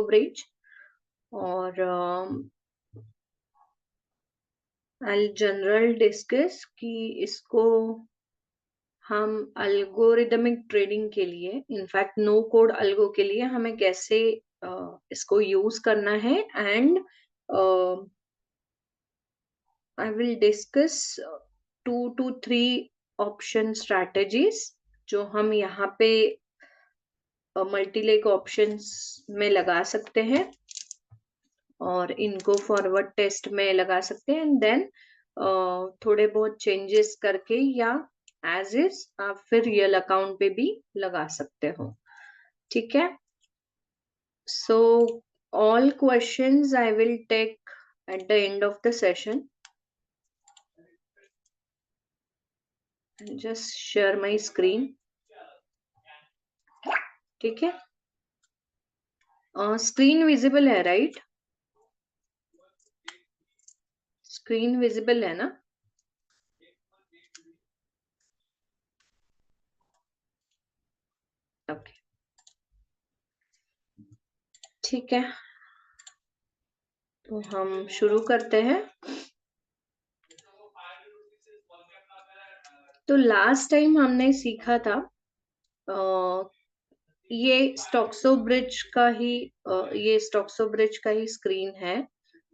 bridge और I'll general discuss कि इसको हम अल्गोरिदमिक ट्रेडिंग के लिए, इनफैक्ट नो कोड अल्गो के लिए हमें कैसे इसको यूज करना है, and I will discuss 2 to 3 option strategies जो हम यहाँ पे मल्टीलेग ऑप्शंस में लगा सकते हैं और इनको फॉरवर्ड टेस्ट में लगा सकते हैं, एंड देन थोड़े बहुत चेंजेस करके या एज इज आप फिर रियल अकाउंट पे भी लगा सकते हो. ठीक है. So all questions I will take at the end of the session. Just share my screen. ठीक है. स्क्रीन विजिबल है, राइट? स्क्रीन विजिबल है ना? ओके. ठीक है, तो हम शुरू करते हैं. तो लास्ट टाइम हमने सीखा था ये स्टॉक्सो ब्रिज का ही ये स्टॉक्सो ब्रिज का ही स्क्रीन है.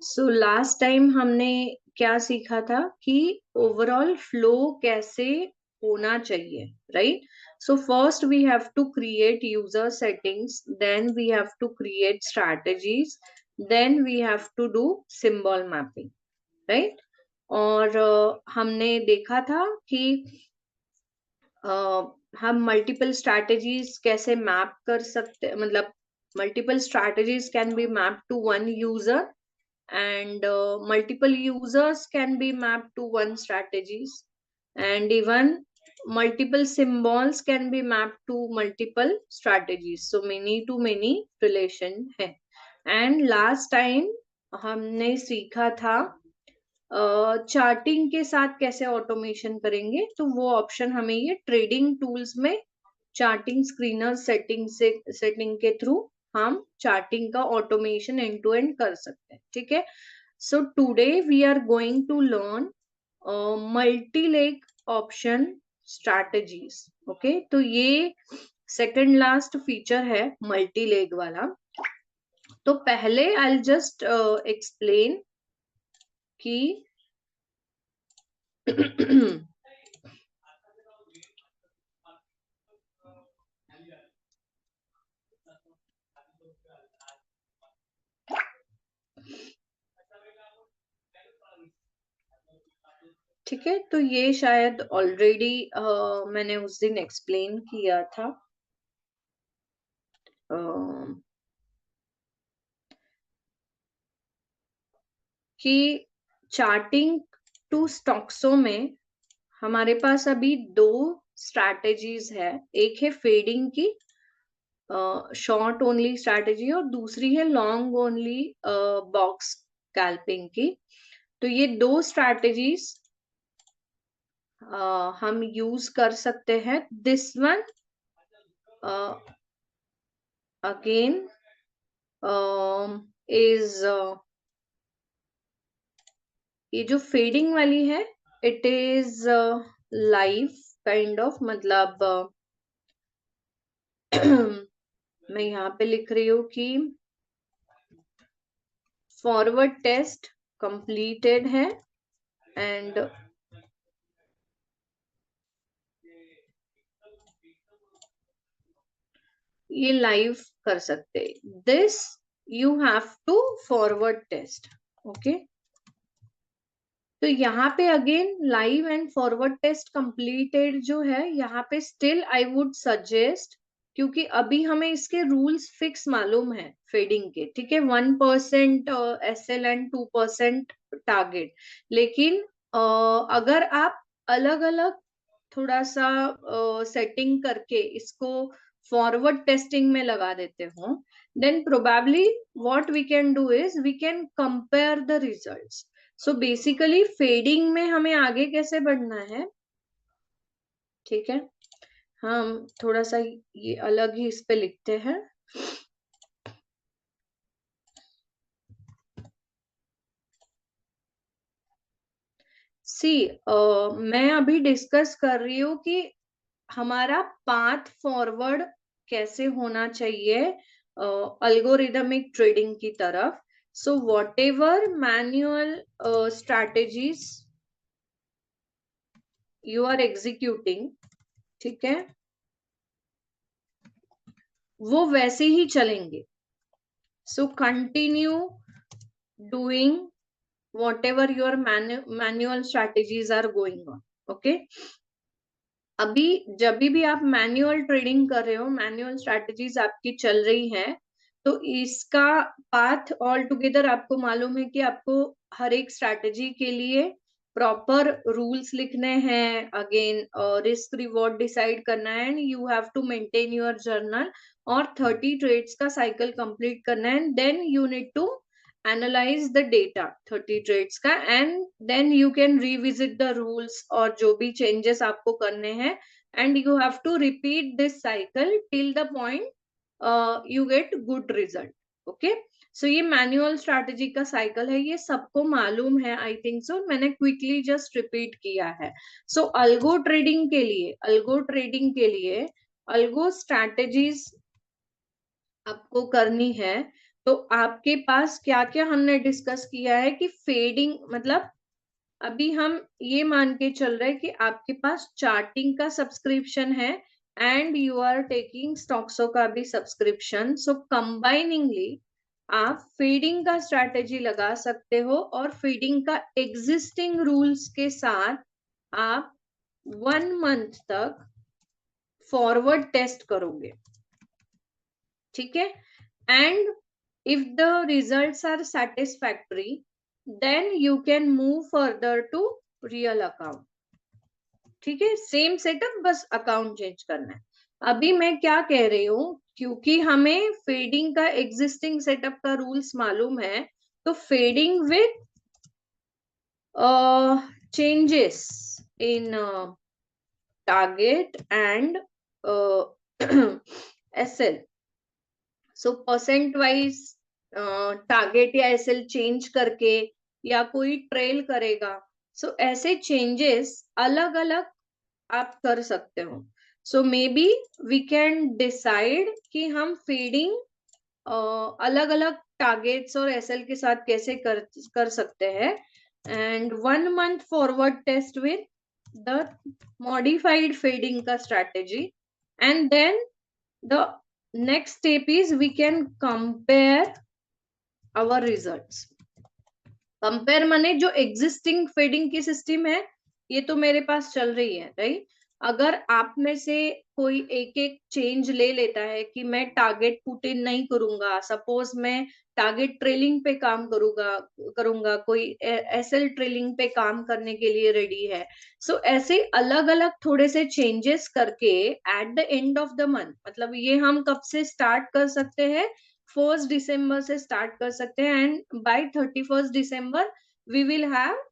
सो लास्ट टाइम हमने क्या सीखा था कि ओवरऑल फ्लो कैसे होना चाहिए, right? So first we have to create user settings, then we have to create strategies, then we have to do symbol mapping, right? और हमने देखा था कि हम मल्टीपल स्ट्रैटेजीज कैसे मैप कर सकते, मतलब multiple strategies can be map to one user and multiple users can be mapped to one strategies, and even multiple symbols can be mapped to multiple strategies. So many to many relation है. And last time हमने सीखा था charting के साथ कैसे automation करेंगे. तो वो ऑप्शन हमें ये ट्रेडिंग टूल्स में चार्टिंग स्क्रीनर सेटिंग के थ्रू हम चार्टिंग का ऑटोमेशन एंड टू एंड कर सकते हैं. ठीक है. So today we are going to learn multileg option strategies. Okay, तो ये सेकंड लास्ट फीचर है मल्टीलेग वाला. तो पहले आई जस्ट एक्सप्लेन कि ठीक है. तो ये शायद ऑलरेडी मैंने उस दिन एक्सप्लेन किया था. कि चार्टिंग टू स्टॉक्सो में हमारे पास अभी 2 स्ट्रैटेजीज है. एक है फेडिंग की शॉर्ट ओनली स्ट्रैटेजी, और दूसरी है लॉन्ग ओनली बॉक्स स्कैल्पिंग की. तो ये 2 स्ट्रैटेजीज हम यूज कर सकते हैं. दिस वन अगेन इज ये जो फेडिंग वाली है, it is live kind of, मतलब मैं यहाँ पे लिख रही हूँ कि फॉरवर्ड टेस्ट कंप्लीटेड है एंड ये लाइव कर सकते. This you have to forward test. Okay, तो यहाँ पे again live and forward test completed जो है, यहाँ पे स्टिल आई वुड सजेस्ट, क्योंकि अभी हमें इसके रूल्स फिक्स मालूम है फेडिंग के. ठीक है, 1% SL एंड 2% टारगेट. लेकिन अगर आप अलग अलग थोड़ा सा सेटिंग करके इसको फॉरवर्ड टेस्टिंग में लगा देते हो, then probably what we can do is we can compare the results. So basically fading में हमें आगे कैसे बढ़ना है. ठीक है, हम थोड़ा सा ये अलग ही इस पे लिखते हैं. मैं अभी डिस्कस कर रही हूँ कि हमारा पाथ फॉरवर्ड कैसे होना चाहिए अल्गोरिदमिक ट्रेडिंग की तरफ. So whatever manual strategies you are executing, ठीक है, वो वैसे ही चलेंगे. So continue doing whatever your manual strategies are going on. Okay, अभी जब भी आप मैन्युअल ट्रेडिंग कर रहे हो, मैन्युअल स्ट्रैटेजीज आपकी चल रही है, तो इसका पाथ ऑल टुगेदर आपको मालूम है कि आपको हर एक स्ट्रैटेजी के लिए प्रॉपर रूल्स लिखने हैं, अगेन रिस्क रिवॉर्ड डिसाइड करना है, and you have to maintain your journal, और 30 ट्रेड्स का साइकिल कंप्लीट करना है, and then you need to analyse the data 30 trades का, and then you can revisit the rules और जो भी चेंजेस आपको करने हैं, and you have to repeat this cycle till the point you get good result. Okay, so ये manual strategy का cycle है, ये सबको मालूम है आई थिंक सो, मैंने क्विकली जस्ट रिपीट किया है. सो अल्गो ट्रेडिंग के लिए अल्गो स्ट्रैटेजीज आपको करनी है. तो आपके पास क्या क्या हमने डिस्कस किया है कि फेडिंग, मतलब अभी हम ये मान के चल रहे हैं कि आपके पास चार्टिंग का सब्सक्रिप्शन है एंड यू आर टेकिंग स्टॉक्सो का भी सब्सक्रिप्शन. सो कंबाइनिंगली आप फीडिंग का स्ट्रैटेजी लगा सकते हो, और फीडिंग का एग्जिस्टिंग रूल्स के साथ आप 1 मंथ तक फॉरवर्ड टेस्ट करोगे, ठीक है. And if the results are satisfactory, then you can move further to real account. ठीक है, सेम सेटअप, बस अकाउंट चेंज करना है. अभी मैं क्या कह रही हूँ, क्योंकि हमें फेडिंग का एग्जिस्टिंग सेटअप का रूल्स मालूम है, तो fading with changes in target and SL. So percent wise target या एसएल चेंज करके, या कोई ट्रेल करेगा. सो ऐसे चेंजेस अलग अलग आप कर सकते हो. So maybe we can decide कि हम फीडिंग अलग अलग टारगेट्स और एसएल के साथ कैसे कर सकते हैं. And 1 month forward test with the modified feeding का strategy, and then the next step is we can compare our results. Compare माने जो एग्जिस्टिंग फेडिंग की सिस्टम है, ये तो मेरे पास चल रही है, राइट. अगर आप में से कोई एक एक चेंज ले लेता है कि मैं टारगेट पुट इन नहीं करूंगा, सपोज मैं टारगेट ट्रेलिंग पे काम करूंगा, कोई एसएल ट्रेलिंग पे काम करने के लिए रेडी है. सो ऐसे अलग अलग थोड़े से चेंजेस करके eight the end of the month, मतलब ये हम कब से स्टार्ट कर सकते हैं, 1 दिसंबर से स्टार्ट कर सकते हैं, and by 31 December we will have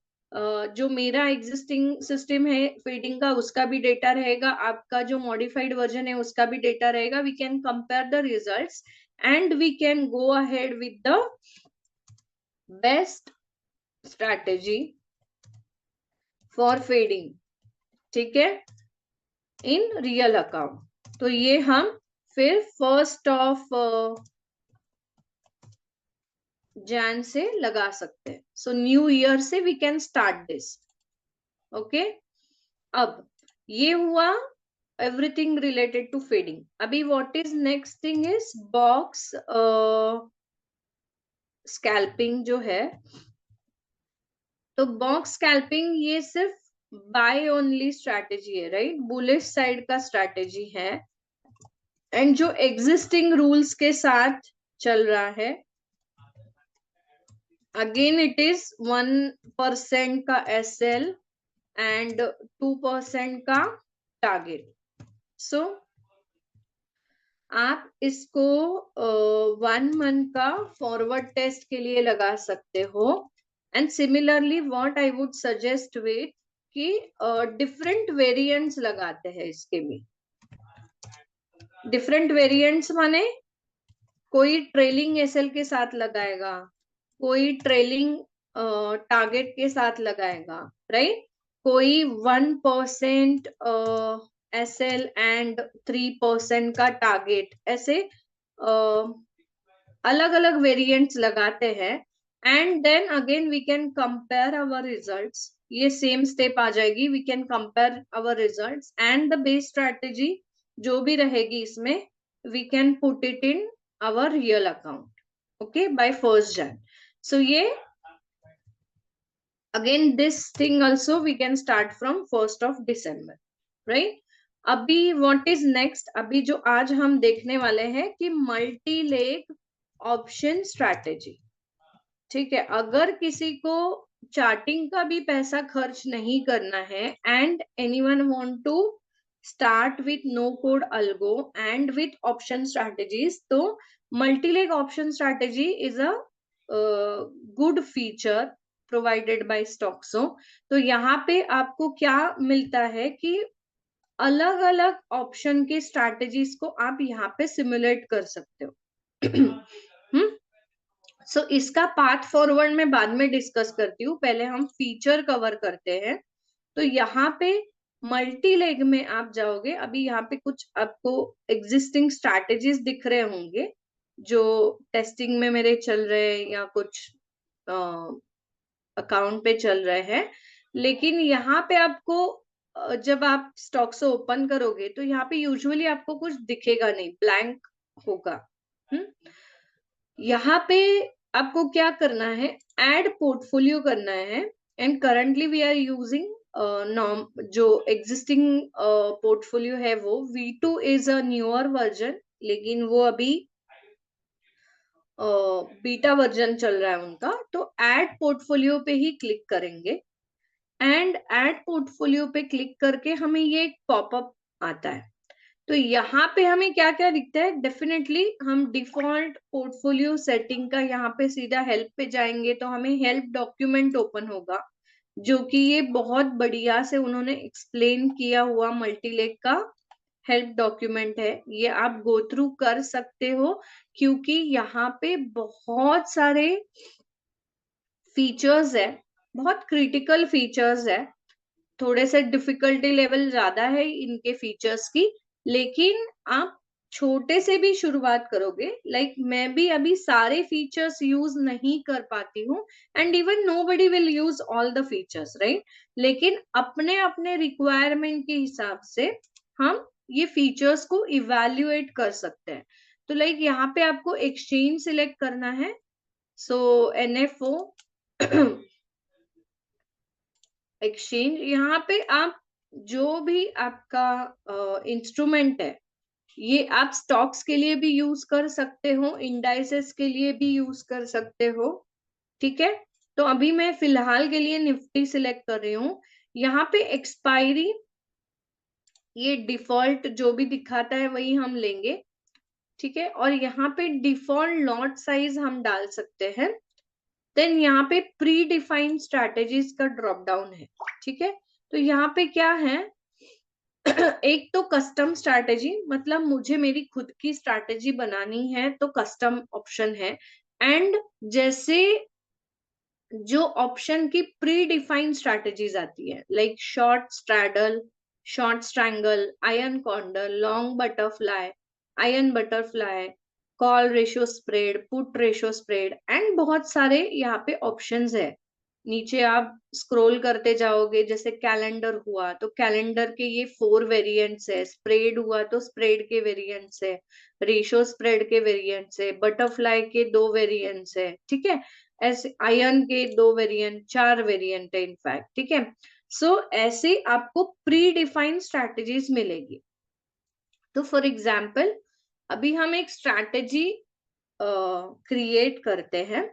जो मेरा एग्जिस्टिंग सिस्टम है फीडिंग का, उसका भी डेटा रहेगा, आपका जो मॉडिफाइड वर्जन है उसका भी डेटा रहेगा. We can compare the results and we can go ahead with the best strategy for feeding, ठीक है, इन रियल अकाउंट. तो ये हम फिर 1 Jan से लगा सकते हैं. सो न्यू ईयर से we can start this. Okay, अब ये हुआ एवरीथिंग रिलेटेड टू फीडिंग. अभी what is next thing is box scalping जो है. तो बॉक्स स्कैल्पिंग ये सिर्फ बाय ओनली स्ट्रैटेजी है, राइट, बुलिश साइड का स्ट्रैटेजी है, एंड जो एग्जिस्टिंग रूल्स के साथ चल रहा है. अगेन इट इज 1% का एसएल एंड 2% का टारगेट. सो आप इसको 1 मंथ का फॉरवर्ड टेस्ट के लिए लगा सकते हो. And similarly what I would suggest with कि डिफरेंट वेरिएंट्स लगाते हैं इसके भी. डिफरेंट वेरिएंट्स माने कोई ट्रेलिंग एसएल के साथ लगाएगा, कोई ट्रेलिंग टारगेट के साथ लगाएगा, राइट. कोई 1% SL एंड 3% का टारगेट, ऐसे अलग अलग वेरिएंट्स लगाते हैं and then again we can compare our results. ये सेम स्टेप आ जाएगी, we can compare our results and the base strategy जो भी रहेगी इसमें we can put it in our real account, okay, by 1st Jan। सो ये again this thing also we can start from 1st of December, right? अभी what is next, अभी जो आज हम देखने वाले हैं कि मल्टी लेग ऑप्शन स्ट्रैटेजी, ठीक है। अगर किसी को चार्टिंग का भी पैसा खर्च नहीं करना है and anyone want to start with no code algo and with option strategies, तो multi leg option strategy is a good feature provided by Stoxo. तो यहाँ पे आपको क्या मिलता है कि अलग अलग ऑप्शन के स्ट्रैटेजीज को आप यहाँ पे सिमुलेट कर सकते हो। सो इसका पाथ फॉरवर्ड में बाद में डिस्कस करती हूँ, पहले हम फीचर कवर करते हैं। तो यहाँ पे मल्टी लेग में आप जाओगे, अभी यहाँ पे कुछ आपको एग्जिस्टिंग स्ट्रैटेजीज दिख रहे होंगे जो टेस्टिंग में मेरे चल रहे हैं या कुछ अकाउंट पे चल रहे हैं, लेकिन यहाँ पे आपको जब आप स्टॉक से ओपन करोगे तो यहाँ पे यूजुअली आपको कुछ दिखेगा नहीं, ब्लैंक होगा। यहाँ पे आपको क्या करना है, ऐड पोर्टफोलियो करना है and currently we are using जो एग्जिस्टिंग पोर्टफोलियो है वो V2 is a newer version, लेकिन वो अभी बीटा वर्जन चल रहा है उनका। तो ऐड पोर्टफोलियो पे ही क्लिक करेंगे एंड ऐड पोर्टफोलियो पे क्लिक करके हमें ये एक पॉपअप आता है। तो यहाँ पे हमें क्या क्या दिखता है, डेफिनेटली हम डिफॉल्ट पोर्टफोलियो सेटिंग का यहाँ पे सीधा हेल्प पे जाएंगे तो हमें हेल्प डॉक्यूमेंट ओपन होगा, जो कि ये बहुत बढ़िया से उन्होंने एक्सप्लेन किया हुआ मल्टीलेग का हेल्प डॉक्यूमेंट है। ये आप गो थ्रू कर सकते हो क्योंकि यहाँ पे बहुत सारे फीचर्स है, बहुत क्रिटिकल फीचर्स है, थोड़े से डिफिकल्टी लेवल ज्यादा है इनके फीचर्स की, लेकिन आप छोटे से भी शुरुआत करोगे, लाइक मैं भी अभी सारे फीचर्स यूज नहीं कर पाती हूँ and even nobody will use all the features, right, लेकिन अपने अपने रिक्वायरमेंट के हिसाब से हम ये फीचर्स को इवेल्युएट कर सकते हैं। तो लाइक यहाँ पे आपको एक्सचेंज सिलेक्ट करना है, सो NFO एक्सचेंज, यहाँ पे आप जो भी आपका इंस्ट्रूमेंट है ये आप स्टॉक्स के लिए भी यूज कर सकते हो, इंडाइसेस के लिए भी यूज कर सकते हो, ठीक है। तो अभी मैं फिलहाल के लिए निफ्टी सिलेक्ट कर रही हूँ। यहाँ पे एक्सपायरी ये डिफॉल्ट जो भी दिखाता है वही हम लेंगे, ठीक है। और यहाँ पे डिफॉल्ट लॉट साइज हम डाल सकते हैं। देन यहाँ पे प्री डिफाइंड स्ट्रैटेजीज का ड्रॉप डाउन है, ठीक है। तो यहाँ पे क्या है एक तो कस्टम स्ट्रैटेजी, मतलब मुझे मेरी खुद की स्ट्रैटेजी बनानी है तो कस्टम ऑप्शन है, एंड जैसे जो ऑप्शन की प्री डिफाइंड स्ट्रैटेजीज आती है like short straddle, short strangle, ion condor, long butterfly, ion butterfly, call ratio spread, put ratio spread and बहुत सारे यहाँ पे ऑप्शंस है। नीचे आप स्क्रॉल करते जाओगे, जैसे कैलेंडर हुआ तो कैलेंडर के ये 4 वेरिएंट्स है, स्प्रेड हुआ तो स्प्रेड के वेरिएंट्स है, रेशियो स्प्रेड के वेरिएंट्स है, बटरफ्लाई के 2 वेरिएंट्स है, ठीक है। ऐसे आयन के 2 वेरिएंट, 4 वेरिएंट है इनफैक्ट, ठीक है। सो ऐसे आपको प्री डिफाइंड स्ट्रैटेजीज मिलेगी। तो फॉर एग्जाम्पल अभी हम एक स्ट्रैटेजी क्रिएट करते हैं।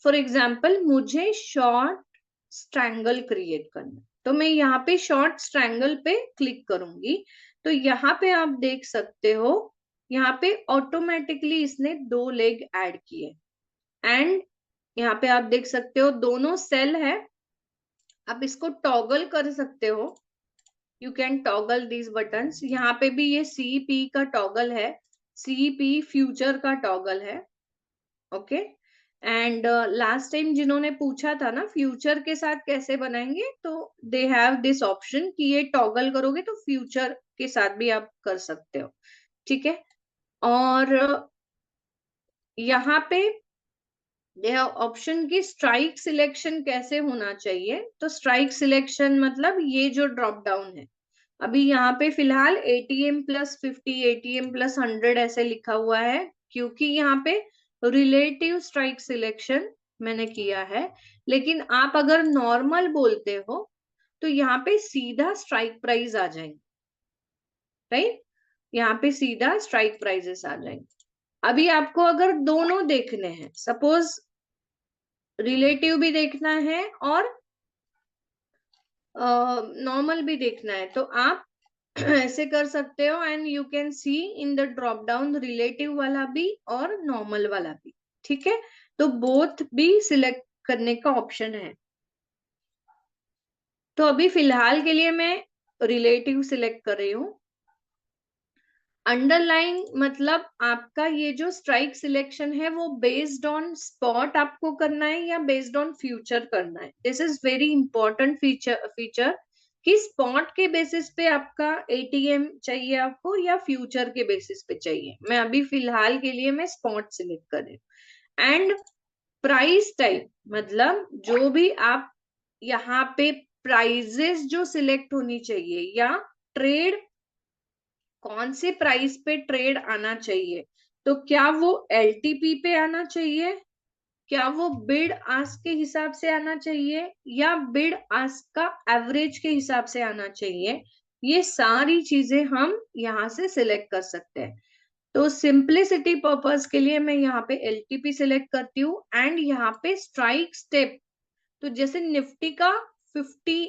फॉर एग्जाम्पल मुझे शॉर्ट स्ट्रैंगल क्रिएट करना, तो मैं यहाँ पे शॉर्ट स्ट्रैंगल पे क्लिक करूंगी। तो यहाँ पे आप देख सकते हो, यहाँ पे ऑटोमेटिकली इसने 2 लेग ऐड किए एंड यहाँ पे आप देख सकते हो दोनों सेल है। आप इसको टॉगल कर सकते हो, you can toggle these buttons. यहाँ पे भी ये CP का टॉगल है, CP फ्यूचर का टॉगल है, ओके। एंड लास्ट टाइम जिन्होंने पूछा था ना फ्यूचर के साथ कैसे बनाएंगे, तो दे हैव दिस ऑप्शन कि ये टॉगल करोगे तो फ्यूचर के साथ भी आप कर सकते हो, ठीक है। और यहाँ पे ऑप्शन की स्ट्राइक सिलेक्शन कैसे होना चाहिए, तो स्ट्राइक सिलेक्शन मतलब ये जो ड्रॉप डाउन है, अभी यहाँ पे फिलहाल ATM+50 ATM+100 ऐसे लिखा हुआ है, क्योंकि यहाँ पे रिलेटिव स्ट्राइक सिलेक्शन मैंने किया है। लेकिन आप अगर नॉर्मल बोलते हो तो यहाँ पे सीधा स्ट्राइक प्राइस आ जाएंगे, राइट, यहाँ पे सीधा स्ट्राइक प्राइजेस आ जाएंगे। अभी आपको अगर दोनों देखने हैं, सपोज रिलेटिव भी देखना है और नॉर्मल भी देखना है, तो आप ऐसे कर सकते हो and you can see in the drop down relative वाला भी और नॉर्मल वाला भी, ठीक है। तो बोथ भी सिलेक्ट करने का ऑप्शन है। तो अभी फिलहाल के लिए मैं रिलेटिव सिलेक्ट कर रही हूँ। अंडरलाइन मतलब आपका ये जो स्ट्राइक सिलेक्शन है वो बेस्ड ऑन स्पॉट आपको करना है या बेस्ड ऑन फ्यूचर करना है। This is very important feature कि स्पॉट के बेसिस पे आपका ATM चाहिए आपको या फ्यूचर के बेसिस पे चाहिए। मैं अभी फिलहाल के लिए मैं स्पॉट सिलेक्ट कर रही हूँ। एंड प्राइस टाइप मतलब जो भी आप यहाँ पे प्राइजेस जो सिलेक्ट होनी चाहिए या ट्रेड कौन से प्राइस पे ट्रेड आना चाहिए, तो क्या वो LTP पे आना चाहिए, क्या वो बिड आस्क के हिसाब से आना चाहिए या बिड आस्क का एवरेज के हिसाब से आना चाहिए, ये सारी चीजें हम यहाँ से सिलेक्ट कर सकते हैं। तो सिंपलिसिटी पर्पस के लिए मैं यहाँ पे LTP सिलेक्ट करती हूँ एंड यहाँ पे स्ट्राइक स्टेप, तो जैसे निफ्टी का 50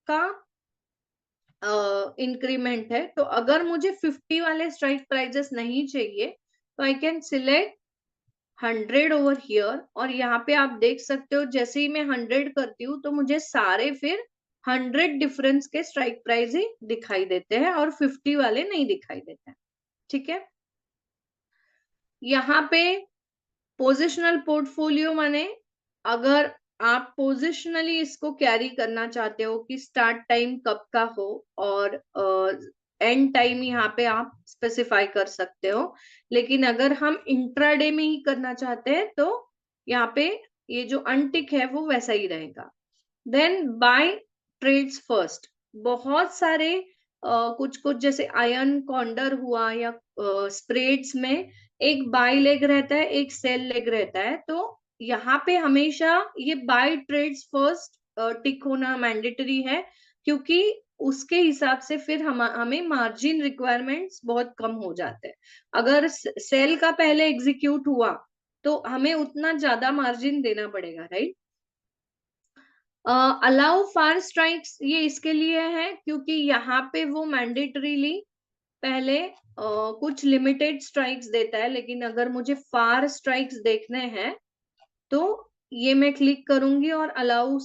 का इंक्रीमेंट है, तो अगर मुझे 50 वाले स्ट्राइक प्राइजेस नहीं चाहिए तो I can select 100 over here. और यहाँ पे आप देख सकते हो जैसे ही मैं 100 करती हूँ तो मुझे सारे फिर 100 डिफरेंस के स्ट्राइक प्राइस ही दिखाई देते हैं और 50 वाले नहीं दिखाई देते हैं, ठीक है। यहाँ पे पोजिशनल पोर्टफोलियो माने अगर आप पोजिशनली इसको कैरी करना चाहते हो कि स्टार्ट टाइम कब का हो और एंड टाइम यहाँ पे आप स्पेसिफाई कर सकते हो। लेकिन अगर हम इंट्राडे में ही करना चाहते हैं तो यहाँ पे ये जो अनटिक है वो वैसा ही रहेगा। देन बाय ट्रेड्स फर्स्ट, बहुत सारे कुछ कुछ जैसे आयन कॉन्डर हुआ या स्प्रेड्स में एक बाय लेग रहता है एक सेल लेग रहता है, तो यहाँ पे हमेशा ये बाय ट्रेड्स फर्स्ट टिक होना मैंडेटरी है, क्योंकि उसके हिसाब से फिर हमें मार्जिन रिक्वायरमेंट्स बहुत कम हो जाते हैं। अगर सेल का पहले एग्जीक्यूट हुआ तो हमें उतना ज्यादा मार्जिन देना पड़ेगा, राइट। अलाउ फार स्ट्राइक्स ये इसके लिए है क्योंकि यहाँ पे वो मैंडेटरीली पहले कुछ लिमिटेड स्ट्राइक्स देता है, लेकिन अगर मुझे फार स्ट्राइक्स देखने हैं तो ये मैं क्लिक करूंगी और अलाउ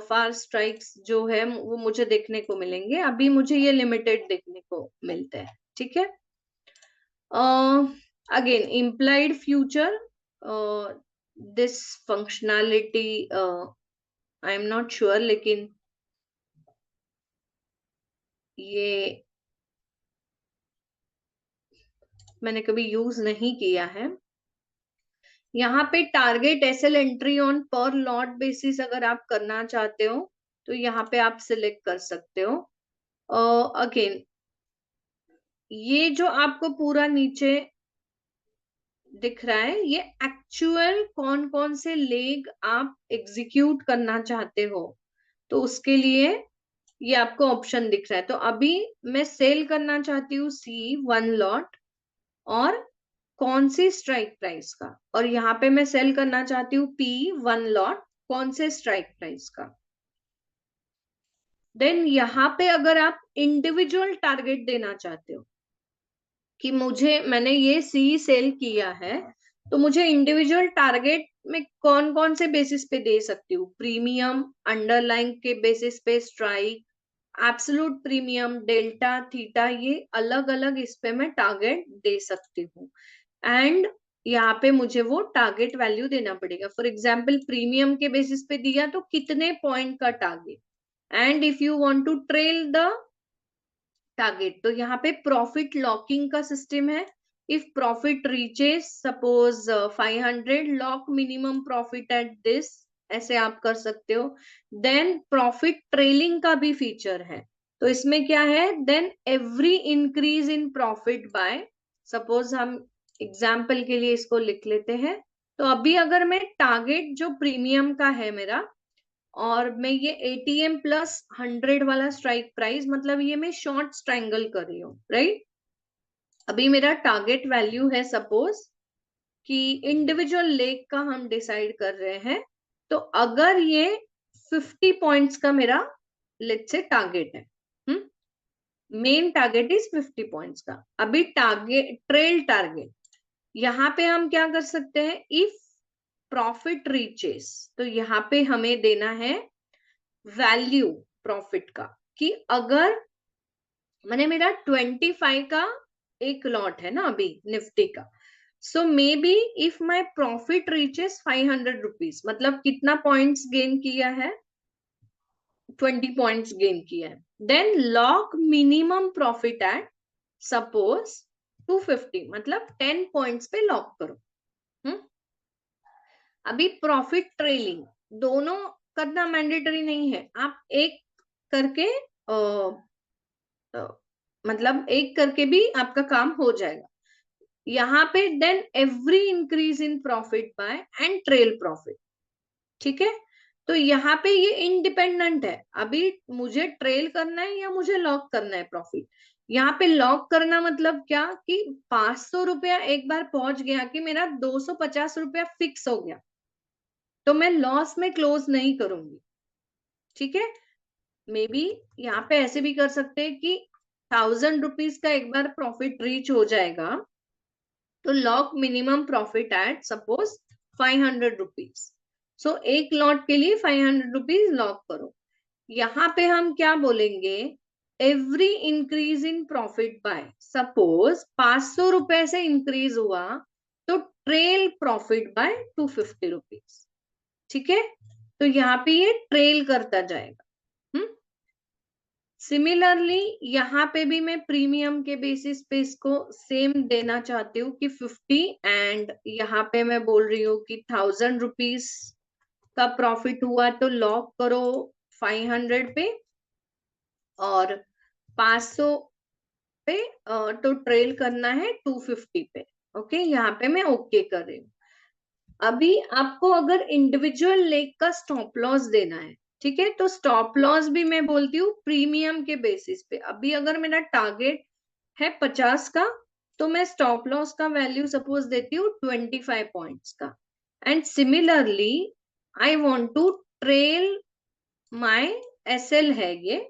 फार स्ट्राइक्स जो है वो मुझे देखने को मिलेंगे। अभी मुझे ये लिमिटेड देखने को मिलते हैं, ठीक है। Again implied future, this functionality I am not sure, लेकिन ये मैंने कभी यूज नहीं किया है। यहाँ पे टारगेट SL एंट्री ऑन पर लॉट बेसिस अगर आप करना चाहते हो तो यहाँ पे आप सिलेक्ट कर सकते हो। अगेन ये जो आपको पूरा नीचे दिख रहा है ये एक्चुअल कौन कौन से लेग आप एग्जीक्यूट करना चाहते हो, तो उसके लिए ये आपको ऑप्शन दिख रहा है। तो अभी मैं सेल करना चाहती हूँ C1 लॉट और कौन सी स्ट्राइक प्राइस का, और यहाँ पे मैं सेल करना चाहती हूँ P1 लॉट कौन से स्ट्राइक प्राइस का। देन यहाँ पे अगर आप इंडिविजुअल टारगेट देना चाहते हो कि मुझे मैंने ये C सेल किया है तो मुझे इंडिविजुअल टारगेट में कौन कौन से बेसिस पे दे सकती हूँ, प्रीमियम, अंडरलाइन के बेसिस पे strike, absolute premium, delta, theta, ये अलग अलग इस पे मैं टारगेट दे सकती हूँ। एंड यहाँ पे मुझे वो टारगेट वैल्यू देना पड़ेगा। फॉर एग्जाम्पल प्रीमियम के बेसिस पे दिया तो कितने पॉइंट का target, and if you want to trail the target तो यहाँ पे प्रॉफिट लॉकिंग का सिस्टम है। If profit reaches suppose 500, lock minimum profit at this, ऐसे आप कर सकते हो। देन प्रॉफिट ट्रेलिंग का भी फीचर है, तो इसमें क्या है, then every increase in profit by, suppose हम एग्जाम्पल के लिए इसको लिख लेते हैं। तो अभी अगर मैं टारगेट जो प्रीमियम का है मेरा, और मैं ये एटीएम प्लस 100 वाला स्ट्राइक प्राइस, मतलब ये मैं शॉर्ट स्ट्रैंगल कर रही हूँ, राइट। अभी मेरा टारगेट वैल्यू है सपोज कि इंडिविजुअल लेग का हम डिसाइड कर रहे हैं, तो अगर ये 50 पॉइंट्स का मेरा लेट्स से टारगेट है, मेन टारगेट इज 50 पॉइंट्स का। अभी टारगेट ट्रेल टारगेट, यहाँ पे हम क्या कर सकते हैं, इफ प्रॉफिट रीचेस, तो यहाँ पे हमें देना है वैल्यू प्रॉफिट का, कि अगर मैंने मेरा 25 का एक लॉट है ना अभी निफ्टी का, so maybe if my profit reaches 500 rupees, मतलब कितना पॉइंट्स गेन किया है, 20 पॉइंट्स गेन किया है, then lock minimum profit at suppose 250, मतलब 10 पॉइंट्स पे लॉक करो। अभी प्रॉफिट ट्रेलिंग दोनों करना मैंडेटरी नहीं है, आप एक करके मतलब एक करके भी आपका काम हो जाएगा यहाँ पे। Then every increase in profit by and trail profit, ठीक है। तो यहाँ पे ये इंडिपेंडेंट है, अभी मुझे ट्रेल करना है या मुझे लॉक करना है प्रॉफिट। यहाँ पे लॉक करना मतलब क्या, कि 500 रुपया एक बार पहुंच गया कि मेरा 250 रुपया फिक्स हो गया, तो मैं लॉस में क्लोज नहीं करूंगी, ठीक है। मे बी यहाँ पे ऐसे भी कर सकते हैं कि 1000 रुपीज का एक बार प्रॉफिट रीच हो जाएगा, तो lock minimum profit at suppose 500 rupees. So एक लॉट के लिए 500 रुपीज लॉक करो। यहाँ पे हम क्या बोलेंगे, every increase in profit by, suppose 500 रुपए से इंक्रीज हुआ तो ट्रेल प्रॉफिट बाय 250 रुपीज, ठीक है। तो यहाँ पे ये ट्रेल करता जाएगा। सिमिलरली यहाँ पे भी मैं प्रीमियम के बेसिस पे इसको सेम देना चाहती हूँ कि 50, एंड यहाँ पे मैं बोल रही हूँ कि 1000 रुपीज का प्रॉफिट हुआ तो लॉक करो 500 पे, और 500 पे तो ट्रेल करना है 250 पे। ओके, यहाँ पे मैं ओके कर रही हूँ। अभी आपको अगर इंडिविजुअल लेग का स्टॉप लॉस देना है, ठीक है, तो स्टॉप लॉस भी मैं बोलती हूँ प्रीमियम के बेसिस पे। अभी अगर मेरा टारगेट है 50 का, तो मैं स्टॉप लॉस का वैल्यू सपोज देती हूँ 25 पॉइंट्स का, and similarly I want to trail my SL है ये,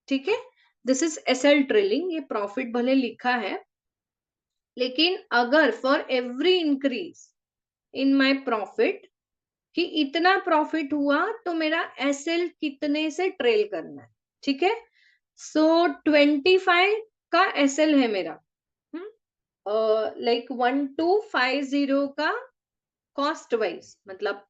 ठीक है। दिस इज एसएल ट्रेलिंग, ये प्रॉफिट भले लिखा है, लेकिन अगर for every increase in my profit, कि इतना प्रॉफिट हुआ तो मेरा एसएल कितने से ट्रेल करना है, ठीक है। सो 25 का एसएल है मेरा, लाइक 1250 का कॉस्ट वाइज, मतलब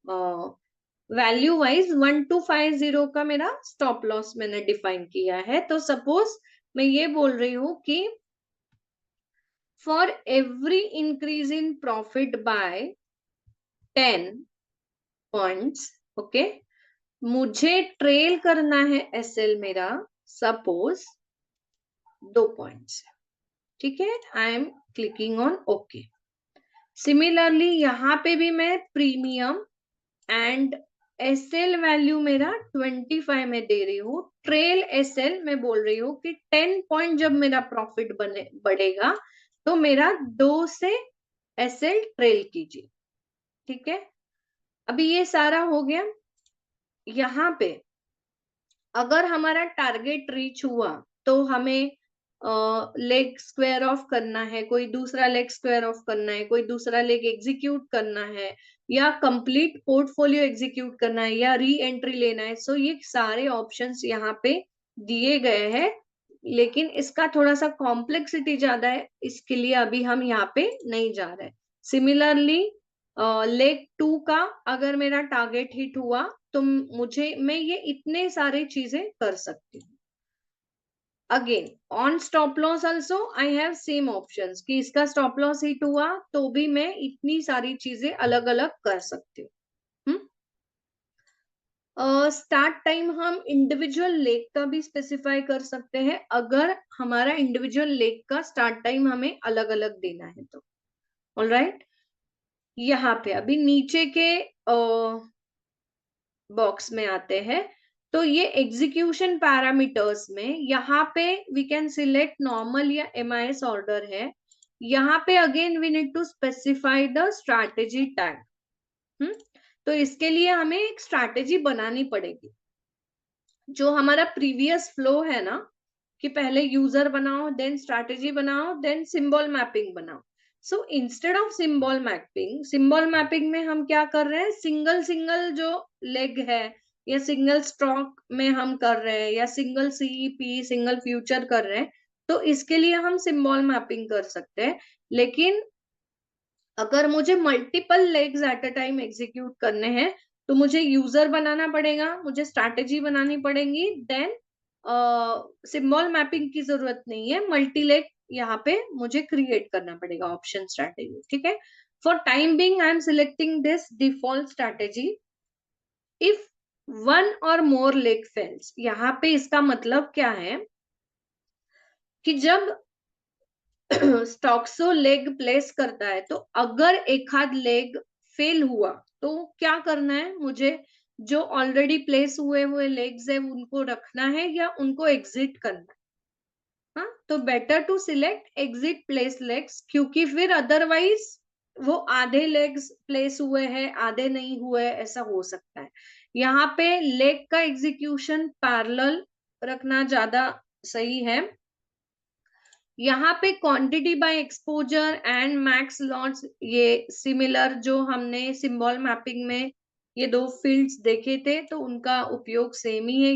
वैल्यू वाइज 1250 का मेरा स्टॉप लॉस मैंने डिफाइन किया है। तो सपोज मैं ये बोल रही हूं कि for every increase in profit bye 10 points, okay, मुझे ट्रेल करना है एसएल मेरा सपोज 2 पॉइंट्स, ठीक है। I am clicking on okay. Similarly यहाँ पे भी मैं प्रीमियम एंड एसएल वैल्यू मेरा 25 में दे रही हूँ, ट्रेल एसएल मैं बोल रही हूँ कि 10 पॉइंट जब मेरा प्रॉफिट बढ़ेगा तो मेरा 2 से एसएल ट्रेल कीजिए, ठीक है। अभी ये सारा हो गया। यहाँ पे अगर हमारा टारगेट रीच हुआ तो हमें लेग स्क्वायर ऑफ करना है, कोई दूसरा लेग स्क्वायर ऑफ करना है, कोई दूसरा लेग एग्जीक्यूट करना है, या कंप्लीट पोर्टफोलियो एग्जीक्यूट करना है, या री एंट्री लेना है। सो ये सारे ऑप्शंस यहाँ पे दिए गए हैं, लेकिन इसका थोड़ा सा कॉम्प्लेक्सिटी ज्यादा है, इसके लिए अभी हम यहाँ पे नहीं जा रहे हैं। सिमिलरली लेग 2 का अगर मेरा टारगेट हिट हुआ तो मैं ये इतने सारे चीजें कर सकती हूँ। Again on stop loss also I have same options कि इसका स्टॉप लॉस हिट हुआ तो भी मैं इतनी सारी चीजें अलग अलग कर सकती हूँ। स्टार्ट टाइम हम इंडिविजुअल लेग का भी स्पेसिफाई कर सकते हैं अगर हमारा इंडिविजुअल लेग का स्टार्ट टाइम हमें अलग अलग देना है तो। ऑलराइट, यहाँ पे अभी नीचे के बॉक्स में आते हैं तो ये एग्जीक्यूशन पैरामीटर्स में यहाँ पे वी कैन सिलेक्ट नॉर्मल या एमआईएस ऑर्डर है। यहाँ पे again we need to specify the strategy tag. तो इसके लिए हमें एक स्ट्रैटेजी बनानी पड़ेगी। जो हमारा प्रीवियस फ्लो है ना कि पहले यूजर बनाओ, देन स्ट्रैटेजी बनाओ, देन सिंबल मैपिंग बनाओ। So instead of symbol mapping में हम क्या कर रहे हैं, सिंगल सिंगल जो लेग है या सिंगल स्टॉक में हम कर रहे हैं या सिंगल सीईपी सिंगल फ्यूचर कर रहे हैं तो इसके लिए हम सिंबल मैपिंग कर सकते हैं। लेकिन अगर मुझे multiple legs at a time execute करने हैं तो मुझे यूजर बनाना पड़ेगा, मुझे स्ट्रैटेजी बनानी पड़ेगी, देन सिंबल मैपिंग की जरूरत नहीं है, मल्टी लेग यहाँ पे मुझे क्रिएट करना पड़ेगा ऑप्शन स्ट्रैटेजी। ठीक है, for time being I am selecting this default strategy if one और मोर लेग फेल्स। यहाँ पे इसका मतलब क्या है कि जब स्टॉक्सो लेग प्लेस करता है तो अगर एक आध लेग फेल हुआ तो क्या करना है, मुझे जो ऑलरेडी प्लेस हुए हुए लेग्स है उनको रखना है या उनको एग्जिट करना है। हाँ, तो better to select exit place legs, क्योंकि फिर अदरवाइज वो आधे लेग्स प्लेस हुए हैं आधे नहीं हुए ऐसा हो सकता है। यहाँ पे लेग का एग्जीक्यूशन पैरेलल रखना ज्यादा सही है। यहाँ पे quantity by exposure and max lots ये सिमिलर जो हमने सिंबल मैपिंग में ये दो फील्ड्स देखे थे तो उनका उपयोग सेम ही है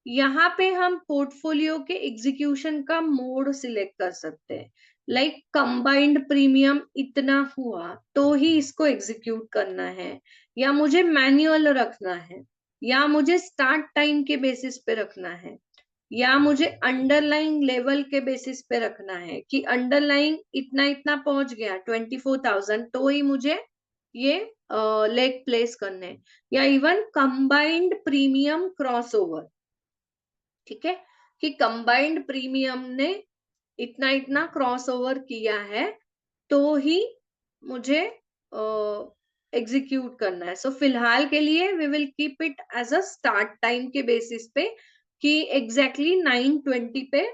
यहाँ पे हम पोर्टफोलियो के एग्जीक्यूशन का मोड सिलेक्ट कर सकते हैं। लाइक कंबाइंड प्रीमियम इतना हुआ तो ही इसको एग्जीक्यूट करना है, या मुझे मैन्युअल रखना है, या मुझे स्टार्ट टाइम के बेसिस पे रखना है, या मुझे अंडरलाइन लेवल के बेसिस पे रखना है कि अंडरलाइन इतना इतना पहुंच गया 24,000 तो ही मुझे ये लेग प्लेस करने, या इवन कंबाइंड प्रीमियम क्रॉसओवर। ठीक है, कि कंबाइंड प्रीमियम ने इतना इतना क्रॉसओवर किया है तो ही मुझे एग्जीक्यूट करना है। सो फिलहाल के लिए we will keep it as a start time के बेसिस पे कि एग्जैक्टली 9:20 पे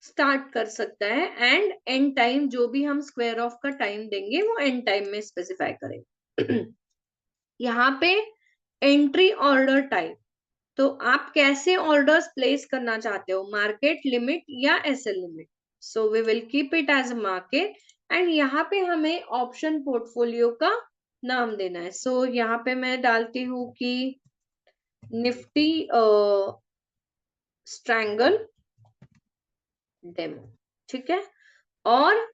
स्टार्ट कर सकता है एंड एंड टाइम जो भी हम स्क्वायर ऑफ का टाइम देंगे वो एंड टाइम में स्पेसिफाई करेंगे। यहाँ पे एंट्री ऑर्डर टाइप, तो आप कैसे ऑर्डर्स प्लेस करना चाहते हो, मार्केट लिमिट या SL limit. So we will keep it as market and यहाँ पे हमें ऑप्शन पोर्टफोलियो का नाम देना है। सो यहाँ पे मैं डालती हूँ कि निफ्टी स्ट्रैंगल डेमो। ठीक है, और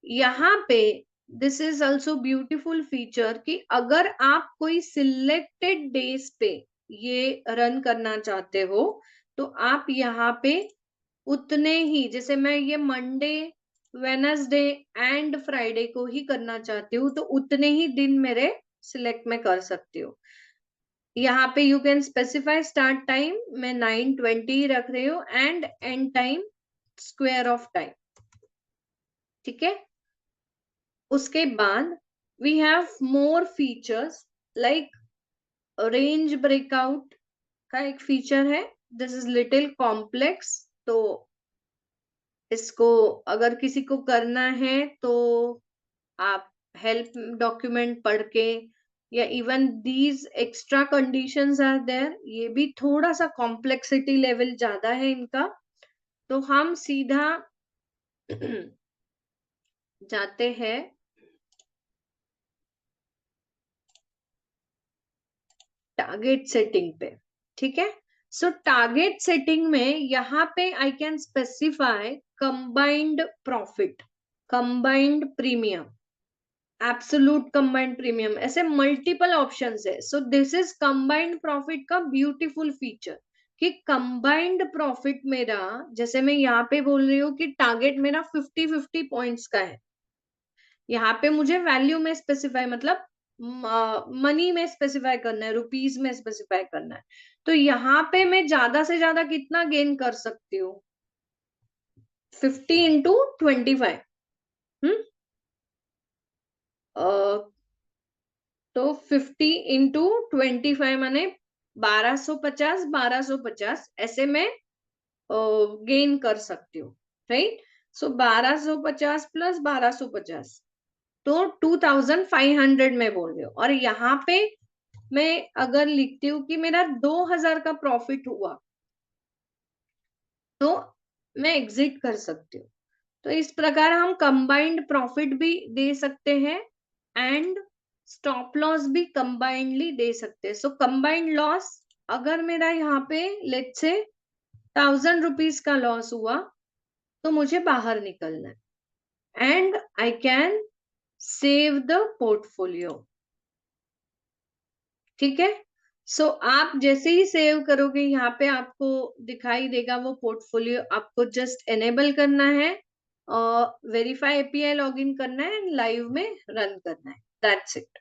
यहाँ पे this is also beautiful feature कि अगर आप कोई सिलेक्टेड डेज पे ये रन करना चाहते हो तो आप यहाँ पे उतने ही, जैसे मैं ये मंडे वेनसडे एंड फ्राइडे को ही करना चाहती हूँ तो उतने ही दिन मेरे सिलेक्ट में कर सकती हूँ। यहाँ पे you can specify start time मैं 9:20 रख रही हूँ and end time square off time. ठीक है, उसके बाद we have more features like range breakout का एक फीचर है, दिस इज लिटिल कॉम्प्लेक्स तो इसको अगर किसी को करना है तो आप हेल्प डॉक्यूमेंट पढ़ के, या even these extra conditions are there, ये भी थोड़ा सा कॉम्प्लेक्सिटी लेवल ज्यादा है इनका, तो हम सीधा जाते हैं टारगेट सेटिंग पे। ठीक है, सो टारगेट सेटिंग में यहाँ पे I can specify combined profit. Combined premium, absolute combined premium, ऐसे मल्टीपल ऑप्शंस है. So this is combined profit का ब्यूटीफुल फीचर कि कंबाइंड प्रॉफिट मेरा, जैसे मैं यहाँ पे बोल रही हूँ कि टारगेट मेरा 50-50 पॉइंट्स का है. यहाँ पे मुझे वैल्यू में स्पेसिफाई, मतलब मनी में स्पेसिफाई करना है, रुपीज में स्पेसिफाई करना है. तो यहाँ पे मैं ज्यादा से ज्यादा कितना गेन कर सकती हूँ? 50 into 25. तो 50 into 25 माने 1250, 1250 ऐसे में गेन कर सकती हूँ, राइट. सो 1250 प्लस 1250 तो 2500 में बोल रही हूँ. और यहाँ पे मैं अगर लिखती हूँ कि मेरा 2000 का प्रॉफिट हुआ तो मैं एग्जिट कर सकती हूँ. तो इस प्रकार हम कंबाइंड प्रॉफिट भी दे सकते हैं एंड स्टॉप लॉस भी कंबाइंडली दे सकते हैं. सो कंबाइंड लॉस, अगर मेरा यहाँ पे लेट्स से 1000 रुपीज का लॉस हुआ तो मुझे बाहर निकलना है and I can save the portfolio. ठीक है. सो आप जैसे ही सेव करोगे यहाँ पे आपको दिखाई देगा वो पोर्टफोलियो. आपको जस्ट एनेबल करना है और वेरीफाई एपीआई लॉगिन करना है एंड लाइव में रन करना है. That's it.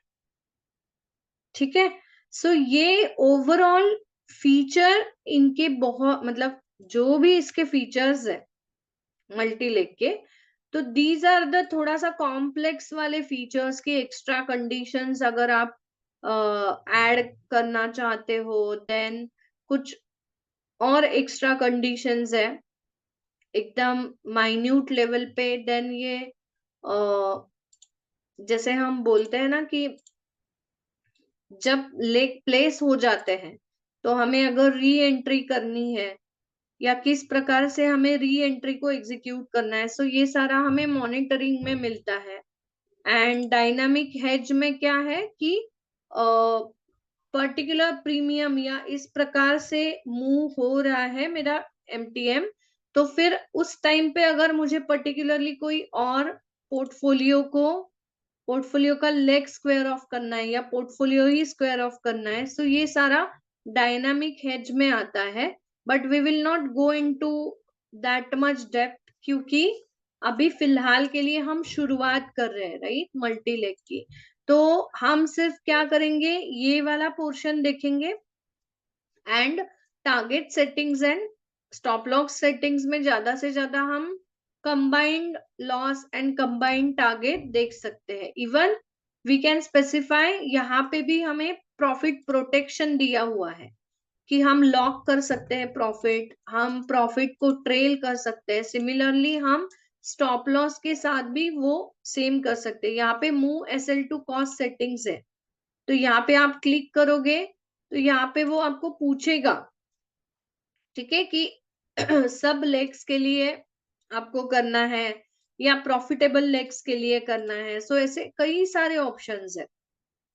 ठीक है. सो ये ओवरऑल फीचर इनके बहुत, मतलब जो भी इसके फीचर्स है मल्टीलेग के, तो दीज आर द थोड़ा सा कॉम्प्लेक्स वाले फीचर्स के एक्स्ट्रा कंडीशंस. अगर आप ऐड करना चाहते हो देन कुछ और एक्स्ट्रा कंडीशंस है एकदम माइन्यूट लेवल पे. देन ये जैसे हम बोलते हैं ना कि जब लेग प्लेस हो जाते हैं तो हमें अगर री एंट्री करनी है या किस प्रकार से हमें री एंट्री को एग्जीक्यूट करना है, सो ये सारा हमें मॉनिटरिंग में मिलता है. एंड डायनामिक हेज में क्या है कि पर्टिकुलर प्रीमियम या इस प्रकार से मूव हो रहा है मेरा एमटीएम, तो फिर उस टाइम पे अगर मुझे पर्टिकुलरली कोई और पोर्टफोलियो का लेग स्क्वायर ऑफ करना है या पोर्टफोलियो ही स्क्वायर ऑफ करना है, सो ये सारा डायनामिक हेज में आता है. But we will not go into that much depth क्योंकि अभी फिलहाल के लिए हम शुरुआत कर रहे हैं, राइट, मल्टी लेग की. तो हम सिर्फ क्या करेंगे, ये वाला पोर्शन देखेंगे and target settings and stop loss settings में ज्यादा से ज्यादा हम combined loss and combined target देख सकते हैं. इवन वी कैन स्पेसिफाई, यहाँ पे भी हमें प्रॉफिट प्रोटेक्शन दिया हुआ है कि हम लॉक कर सकते हैं प्रॉफिट, हम प्रॉफिट को ट्रेल कर सकते हैं. सिमिलरली हम स्टॉप लॉस के साथ भी वो सेम कर सकते हैं. यहाँ पे move SL to cost settings है, तो यहाँ पे आप क्लिक करोगे तो यहाँ पे वो आपको पूछेगा, ठीक है, कि सब लेग्स के लिए आपको करना है या प्रॉफिटेबल लेग्स के लिए करना है. सो ऐसे कई सारे ऑप्शंस है.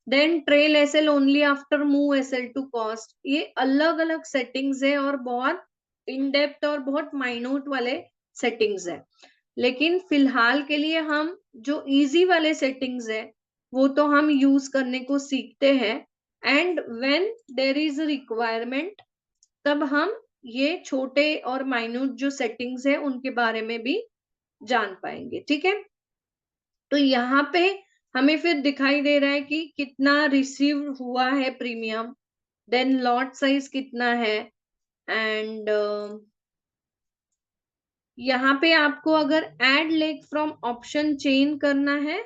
Then trail SL only after move SL to cost, ये अलग अलग सेटिंग्स है और बहुत इन डेप्थ और बहुत माइन्यूट वाले सेटिंग्स है. लेकिन फिलहाल के लिए हम जो इजी वाले सेटिंग्स है वो तो हम यूज करने को सीखते हैं and when there is requirement तब हम ये छोटे और माइन्यूट जो सेटिंग्स है उनके बारे में भी जान पाएंगे. ठीक है. तो यहाँ पे हमें फिर दिखाई दे रहा है कि कितना रिसीव हुआ है प्रीमियम, देन लॉट साइज कितना है एंड यहाँ पे आपको अगर add leg from option chain करना है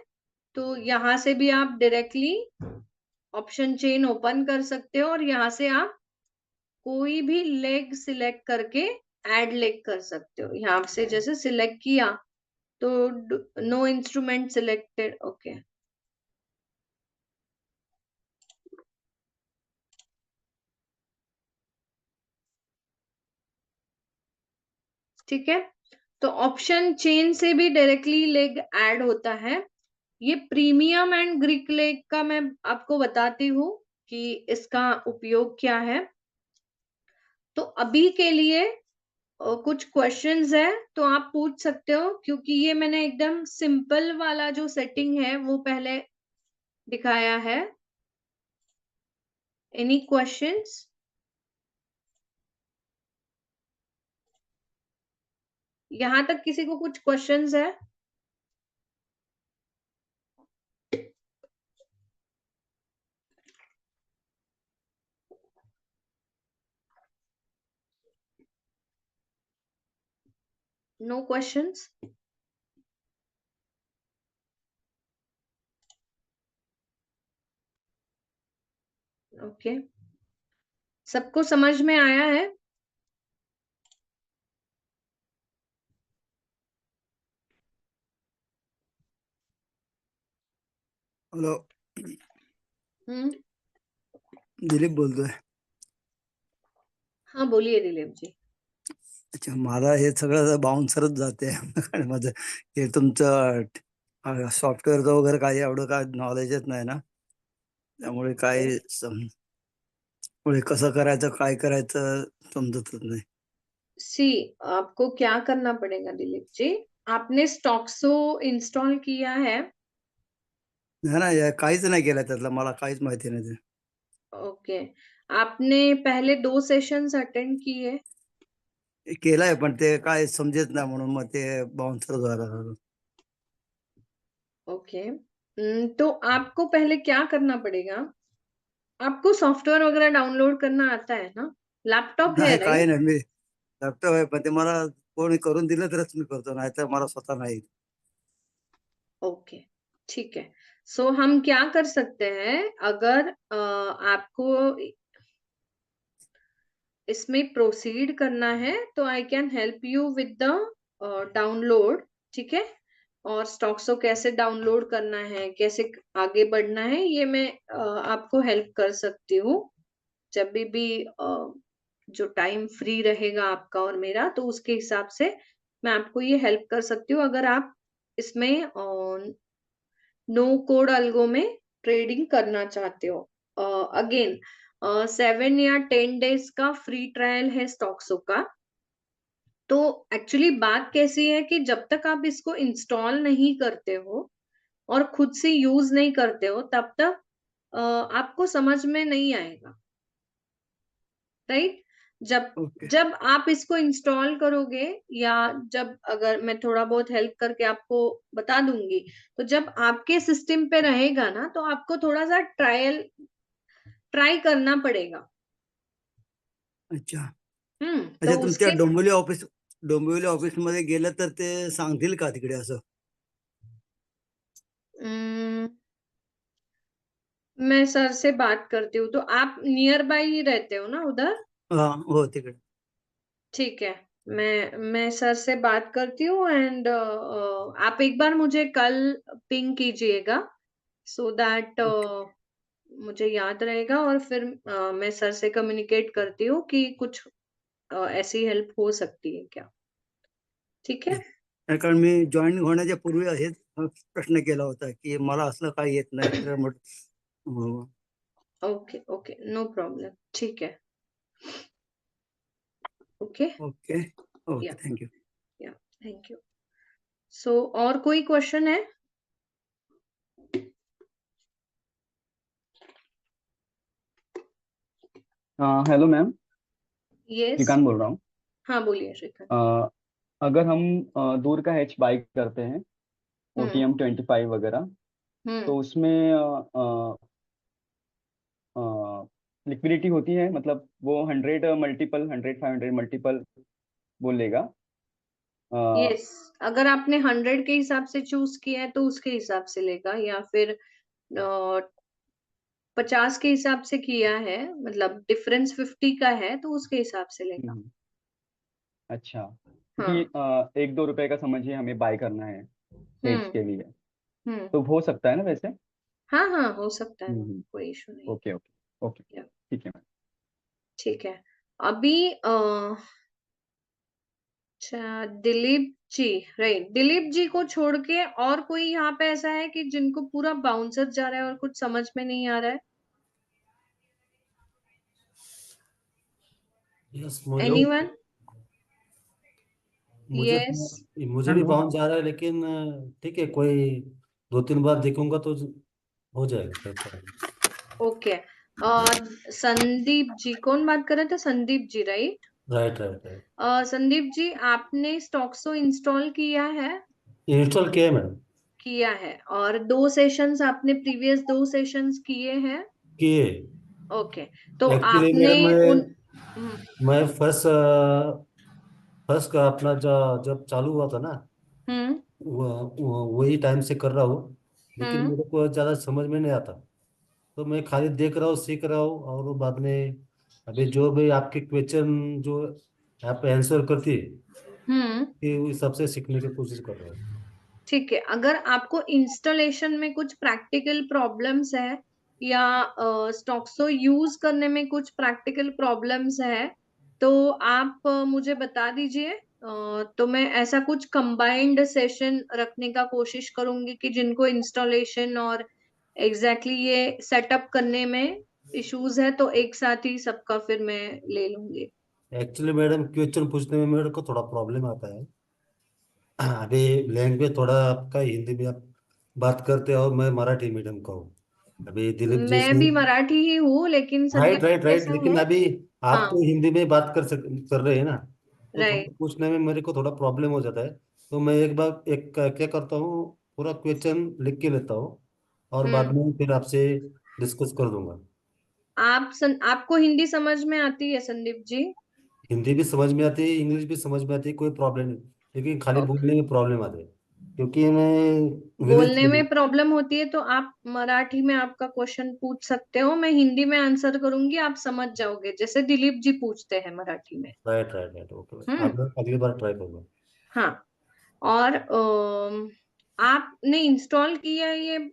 तो यहाँ से भी आप डायरेक्टली ऑप्शन चेन ओपन कर सकते हो और यहाँ से आप कोई भी लेग सिलेक्ट करके ऐड लेग कर सकते हो. यहाँ से जैसे सिलेक्ट किया तो नो इंस्ट्रूमेंट सिलेक्टेड. ओके. ठीक है. तो ऑप्शन चेन से भी डायरेक्टली लेग ऐड होता है. ये प्रीमियम एंड ग्रीक लेग का मैं आपको बताती हूँ कि इसका उपयोग क्या है. तो अभी के लिए कुछ क्वेश्चंस है तो आप पूछ सकते हो, क्योंकि ये मैंने एकदम सिंपल वाला जो सेटिंग है वो पहले दिखाया है। Any questions? यहां तक किसी को कुछ क्वेश्चंस है? Know questions? ओके, सबको समझ में आया है? हेलो, दिलीप बोलतोय. हाँ बोलिए दिलीप जी. अच्छा, मला हे सगळं बाउन्सरच जाते. आणि माझं हे तुमचं सॉफ्टवेअरचं वगैरे काही एवढं काय नॉलेजच नाही ना, त्यामुळे काय पुढे कसं करायचं काय करायचं समजतच नाही. सी, आपको क्या करना पड़ेगा दिलीप जी? आपने स्टॉक्सो इंस्टॉल किया है? नाही ना, काहीच नाही केलं त्यातलं, मला काहीच माहिती नाही ते. ओके, आपने पहले 2 सेशंस अटेंड किए? केलंय पण ते काय समजत नाही म्हणून मग ते बाउन्सर झालं. ओके, तो आपको पहले क्या करना पड़ेगा? आपको सॉफ्टवेयर वगैरह डाउनलोड करना आता है ना? लैपटॉप है नाही, काही राइट? नाही, मी लॅपटॉप आहे पण ते मला कोणी करून दिलं तरच मी करतो, नाही तर मला स्वतः नाही. ओके, ठीक है. सो हम क्या कर सकते हैं, अगर आपको इसमें प्रोसीड करना है तो I can help you with the download. ठीक है, और स्टॉक्सो कैसे डाउनलोड करना है, कैसे आगे बढ़ना है, ये मैं आपको हेल्प कर सकती हूँ. जब भी जो टाइम फ्री रहेगा आपका और मेरा, तो उसके हिसाब से मैं आपको ये हेल्प कर सकती हूँ, अगर आप इसमें नो कोड अल्गो में ट्रेडिंग करना चाहते हो. अगेन 7 या 10 डेज का फ्री ट्रायल है स्टॉक्सो का. तो एक्चुअली बात कैसी है कि जब तक आप इसको इंस्टॉल नहीं करते हो और खुद से यूज नहीं करते हो, तब तक आपको समझ में नहीं आएगा, राइट? जब ओके, जब आप इसको इंस्टॉल करोगे, या जब अगर मैं थोड़ा बहुत हेल्प करके आपको बता दूंगी, तो जब आपके सिस्टम पे रहेगा ना, तो आपको थोड़ा सा ट्राई करना पड़ेगा. अच्छा. तो अच्छा, तुमच्या उसके डोंबिवली ऑफिस मध्ये गेलं तर ते सांगतील का तिकडे असं? अम, मैं सर से बात करती हूँ. तो आप नियर बाय ही रहते हो ना उधर? हा, हो तिकडे. ठीक है, मैं सर से बात करती हूँ. एंड आप एक बार मुझे कल पिंग कीजिएगा, सो दैट ओके, मुझे याद रहेगा, और फिर मैं सर से कम्युनिकेट करती हूँ कि कुछ ऐसी हेल्प हो सकती है क्या. ठीक है. कारण मी जॉईन होण्याच्या पूर्वी हेच प्रश्न केला होता की मला असलं काही येत नाही तर हो, ओके ओके, नो प्रॉब्लम. ठीक है. ओके. ओके, या ओके, थँक्यू. या थैंक यू. सो और कोई क्वेश्चन है? Hello ma'am, yes. श्रीकांत बोल रहा हूँ। हाँ बोलिए श्रीकांत. अ, अगर हम दूर का हैच बाई करते हैं, हम्म. OTM 25 वगैरह, हम्म. तो उसमें लिक्विडिटी होती है, मतलब वो 100 मल्टीपल, 100 500 मल्टीपल बोलेगा। अ, यस, अगर आपने 100 के हिसाब से चूज किया है तो उसके हिसाब से लेगा, या फिर 50 के हिसाब से किया है, मतलब डिफरेंस 50 का है, तो उसके हिसाब से लेगा. हम्म, अच्छा, क्योंकि हाँ. 1-2 रुपए का समझिए हमें बाय करना है हेज हम्म. के लिए, हम्म. तो हो सकता है ना वैसे? हाँ हाँ, हो सकता है, हम्म, कोई इशू नहीं. ओके ओके ओके, या, ठीक है मैम। ठीक है. अभी अच्छा, दिलीप जी, राइट, दिलीप जी को छोड़ के और कोई यहाँ पे ऐसा है कि जिनको पूरा बाउंसर जा रहा है और कुछ समझ में नहीं आ रहा है? Yes, anyone? मुझे यस मुझे भी हेलो। बाउंस आ रहा है, लेकिन ठीक है, कोई 2-3 बार देखूंगा तो हो जाएगा, कोई प्रॉब्लम। ओके। संदीप जी, कौन बात कर रहे थे? Sandeep ji, right? Right right right. Sandeep ji, आपने स्टॉक्सो इंस्टॉल किया है? इंस्टॉल किया है मैडम। किया है। और 2 सेशंस आपने प्रीवियस 2 सेशंस किए हैं? किए। ओके। तो एक्चुअली आपने मैडम हम्म, मैं फर्स्ट फर्स्ट का अपना जब चालू हुआ था ना, हम्म, वही टाइम से कर रहा हूँ, लेकिन हम्म, मेरे को ज्यादा समझ में नहीं आता। तो मैं खाली देख रहा हूँ, सीख रहा हूँ, और बाद में अभी जो भी आपके क्वेश्चन जो आप आंसर करती है, हम्म। कि उस हिसाब से सीखने की कोशिश कर रहा हूँ। ठीक है। अगर आपको इंस्टॉलेशन में कुछ प्रैक्टिकल प्रॉब्लम्स है या स्टॉक्सो यूज करने में कुछ प्रैक्टिकल प्रॉब्लम्स है, तो आप मुझे बता दीजिए। तो मैं ऐसा कुछ कंबाइंड सेशन रखने का कोशिश करूंगी कि जिनको इंस्टॉलेशन और एग्जैक्टली ये सेटअप करने में इश्यूज है, तो एक साथ ही सबका फिर मैं ले लूंगी। एक्चुअली मैडम क्वेश्चन पूछने में मेरे को थोड़ा प्रॉब्लम आता है। अभी लैंग्वेज थोड़ा आपका हिंदी में आप बात करते हो, मैं मराठी मीडियम का हूँ। अभी दिलीप जी मैं से। भी मराठी ही हूँ, लेकिन संदीप राइट जी राइट राइट, कैसा लेकिन है? अभी आप हाँ, तो हिंदी में बात कर रहे हैं ना, तो थोड़ा राइट। पूछने में मेरे को थोड़ा प्रॉब्लम हो जाता है। तो मैं एक बार क्या करता हूँ, पूरा क्वेश्चन लिख के लेता हूँ, और बाद हम्म। में फिर आपसे डिस्कस कर दूंगा। आपको हिंदी समझ में आती है संदीप जी? हिंदी भी समझ में आती है, इंग्लिश भी समझ में आती है, कोई प्रॉब्लम नहीं। लेकिन खाली ओके। बोलने में प्रॉब्लम आती है, क्योंकि मैं विलेज बोलने में प्रॉब्लम होती है तो आप मराठी में आपका क्वेश्चन पूछ सकते हो, मैं हिंदी में आंसर करूंगी, आप समझ जाओगे, जैसे दिलीप जी पूछते हैं मराठी में। Right right right, okay. Hmm. अगली बार ट्राई करूंगा। हाँ। और आपने इंस्टॉल किया है, ये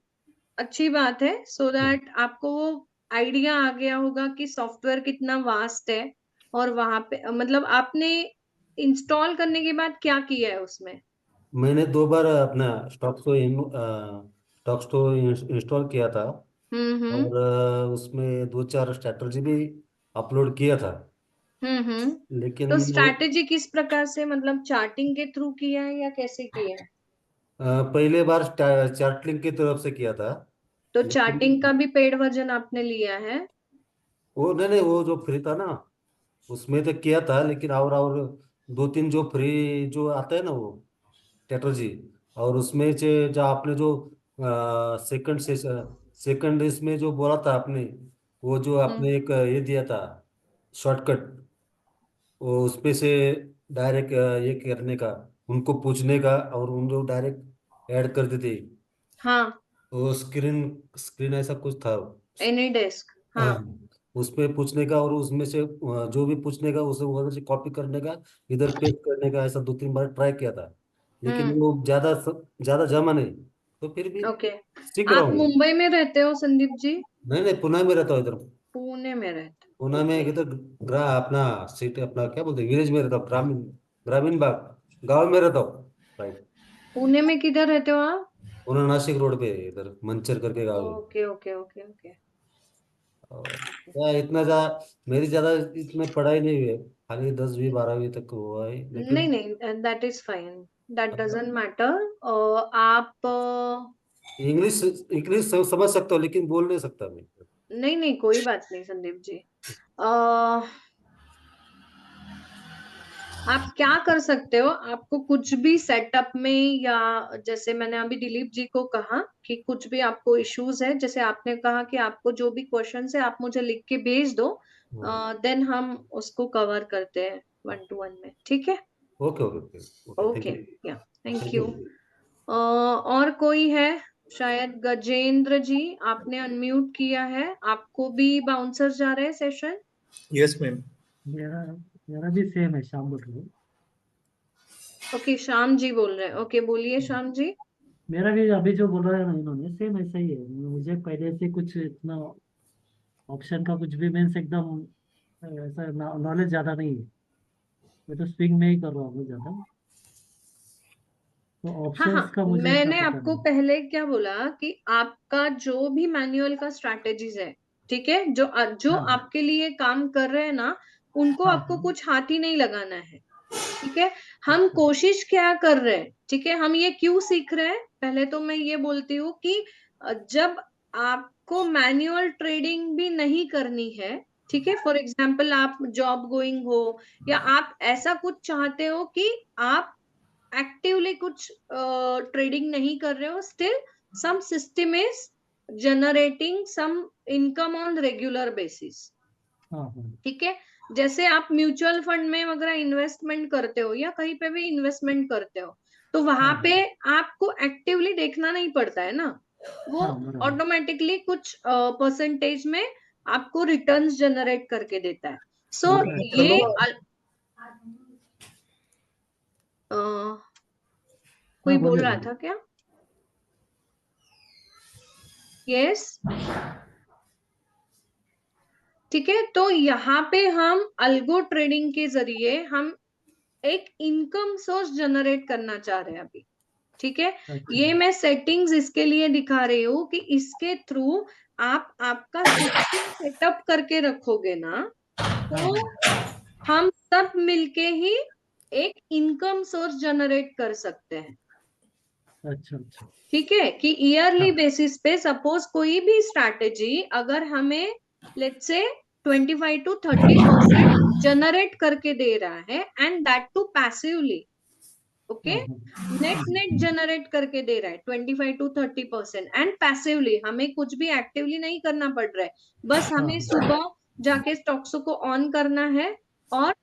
अच्छी बात है, सो दैट आपको वो आइडिया आ गया होगा कि सॉफ्टवेयर कितना वास्ट है। और वहां पे मतलब आपने इंस्टॉल करने के बाद क्या किया है उसमें? मैंने 2 बार अपना स्टॉक्स तो इंस्टॉल किया था, हम्म, और उसमें 2-4 स्ट्रैटेजी भी अपलोड किया था, हम्म। लेकिन तो वो स्ट्रैटेजी किस प्रकार से, मतलब चार्टिंग के थ्रू किया है या कैसे किया है? पहले बार चार्टलिंक की तरफ से किया था, तो चार्टिंग लेकिन का भी पेड वर्जन आपने लिया है? वो नहीं नहीं, वो जो फ्री था ना, उसमें तो किया था, लेकिन और 2-3 जो फ्री जो आता है ना, वो स्ट्रैटेजी, और उसमें से जो आपने जो सेकंड इसमें जो बोला था आपने, वो जो हम्म। आपने एक ये दिया था, शॉर्टकट, वो उसमें से डायरेक्ट ये करने का, उनको पूछने का, और उन जो डायरेक्ट ऐड कर देते, हाँ, वो स्क्रीन स्क्रीन ऐसा कुछ था। एनी डेस्क, हाँ। हाँ, उसमें पूछने का, और उसमें से जो भी पूछने का उसे उधर से कॉपी करने का, इधर पेस्ट करने का, ऐसा 2-3 बार ट्राई किया था, लेकिन हम्म। वो ज्यादा जमा नहीं, तो फिर भी ओके। सीख रहा आप हूँ। मुंबई में रहते हो संदीप जी? नहीं नहीं, पुणे में रहता हूँ इधर। पुणे में रहते हो, पुणे में ओके। इधर अपना सिटी, अपना क्या बोलते हैं, विलेज में रहता हूँ, ग्रामीण ग्रामीण भाग, गाँव में रहता हूँ। राइट। पुणे में किधर रहते हो आप? पुणे नासिक रोड पे है, इधर मंचर करके गाँव है। Okay, okay, okay, okay. और क्या इतना ज्यादा मेरी ज्यादा इसमें पढ़ाई नहीं हुई है, खाली 10वीं 12वीं तक हुआ है, नहीं लेकिन नहीं, that is fine, that doesn't matter. आप इंग्लिश इंग्लिश समझ सकता हूँ, लेकिन बोल नहीं सकता मैं। नहीं नहीं, कोई बात नहीं संदीप जी। आप क्या कर सकते हो, आपको कुछ भी सेटअप में, या जैसे मैंने अभी दिलीप जी को कहा कि कुछ भी आपको इश्यूज है, जैसे आपने कहा कि आपको जो भी क्वेश्चन है आप मुझे लिख के भेज दो, देन हम उसको कवर करते हैं 1-to-1 में, ठीक है? Okay okay okay okay, thank okay. You. या, थैंक थैंक यू। यू। और कोई है? शायद गजेंद्र जी, आपने अनम्यूट किया है, आपको भी बाउंसर जा रहे हैं सेशन? Yes ma'am. मेरा मेरा भी सेम है, शाम बोल रहे हो। ओके, श्याम जी बोल रहे हैं, ओके, बोलिए श्याम जी। मेरा भी अभी जो बोला है ना इन्होंने, सेम ऐसा ही है। मुझे पहले से कुछ इतना ऑप्शन का कुछ भी मीन्स एकदम ऐसा नॉलेज ज्यादा नहीं है। मैं तो स्विंग में ही कर रहा हूँ ज्यादा, तो हाँ हाँ, ऑप्शंस का मुझे इतना मैंने पता आपको नहीं। पहले क्या बोला कि आपका जो भी मैनुअल का स्ट्रैटेजीज है, ठीक है, जो जो हाँ आपके लिए काम कर रहे हैं ना, उनको हाँ आपको हाँ कुछ हाथ ही नहीं लगाना है। ठीक है, हम कोशिश क्या कर रहे हैं, ठीक है, हम ये क्यों सीख रहे हैं? पहले तो मैं ये बोलती हूँ कि जब आपको मैन्युअल ट्रेडिंग भी नहीं करनी है, ठीक है, फॉर एग्जाम्पल आप जॉब गोइंग हो या आप ऐसा कुछ चाहते हो कि आप एक्टिवली कुछ ट्रेडिंग नहीं कर रहे हो, still some system is generating some income on regular basis, ठीक है, जैसे आप म्यूचुअल फंड में वगैरह इन्वेस्टमेंट करते हो या कहीं पे भी इन्वेस्टमेंट करते हो, तो वहां पे आपको एक्टिवली देखना नहीं पड़ता है ना, वो ऑटोमेटिकली कुछ परसेंटेज में आपको रिटर्न्स जनरेट करके देता है। सो ये कोई बोल रहा था क्या? यस, ठीक है, तो यहाँ पे हम अल्गो ट्रेडिंग के जरिए हम एक इनकम सोर्स जनरेट करना चाह रहे हैं अभी, ठीक है, ये मैं सेटिंग्स इसके लिए दिखा रही हूँ कि इसके थ्रू आप आपका सिस्टम सेटअप करके रखोगे ना, तो हम सब मिलके ही एक इनकम सोर्स जनरेट कर सकते हैं। अच्छा अच्छा, ठीक है, कि ईयरली बेसिस पे सपोज कोई भी स्ट्रैटेजी अगर हमें लेट्स से 25 to 30% जनरेट करके दे रहा है and that too passively, okay, net generate करके दे रहा है 25 to 30% एंड पैसिवली, हमें कुछ भी एक्टिवली नहीं करना पड़ रहा है, बस हमें सुबह जाके स्टॉक्स को ऑन करना है और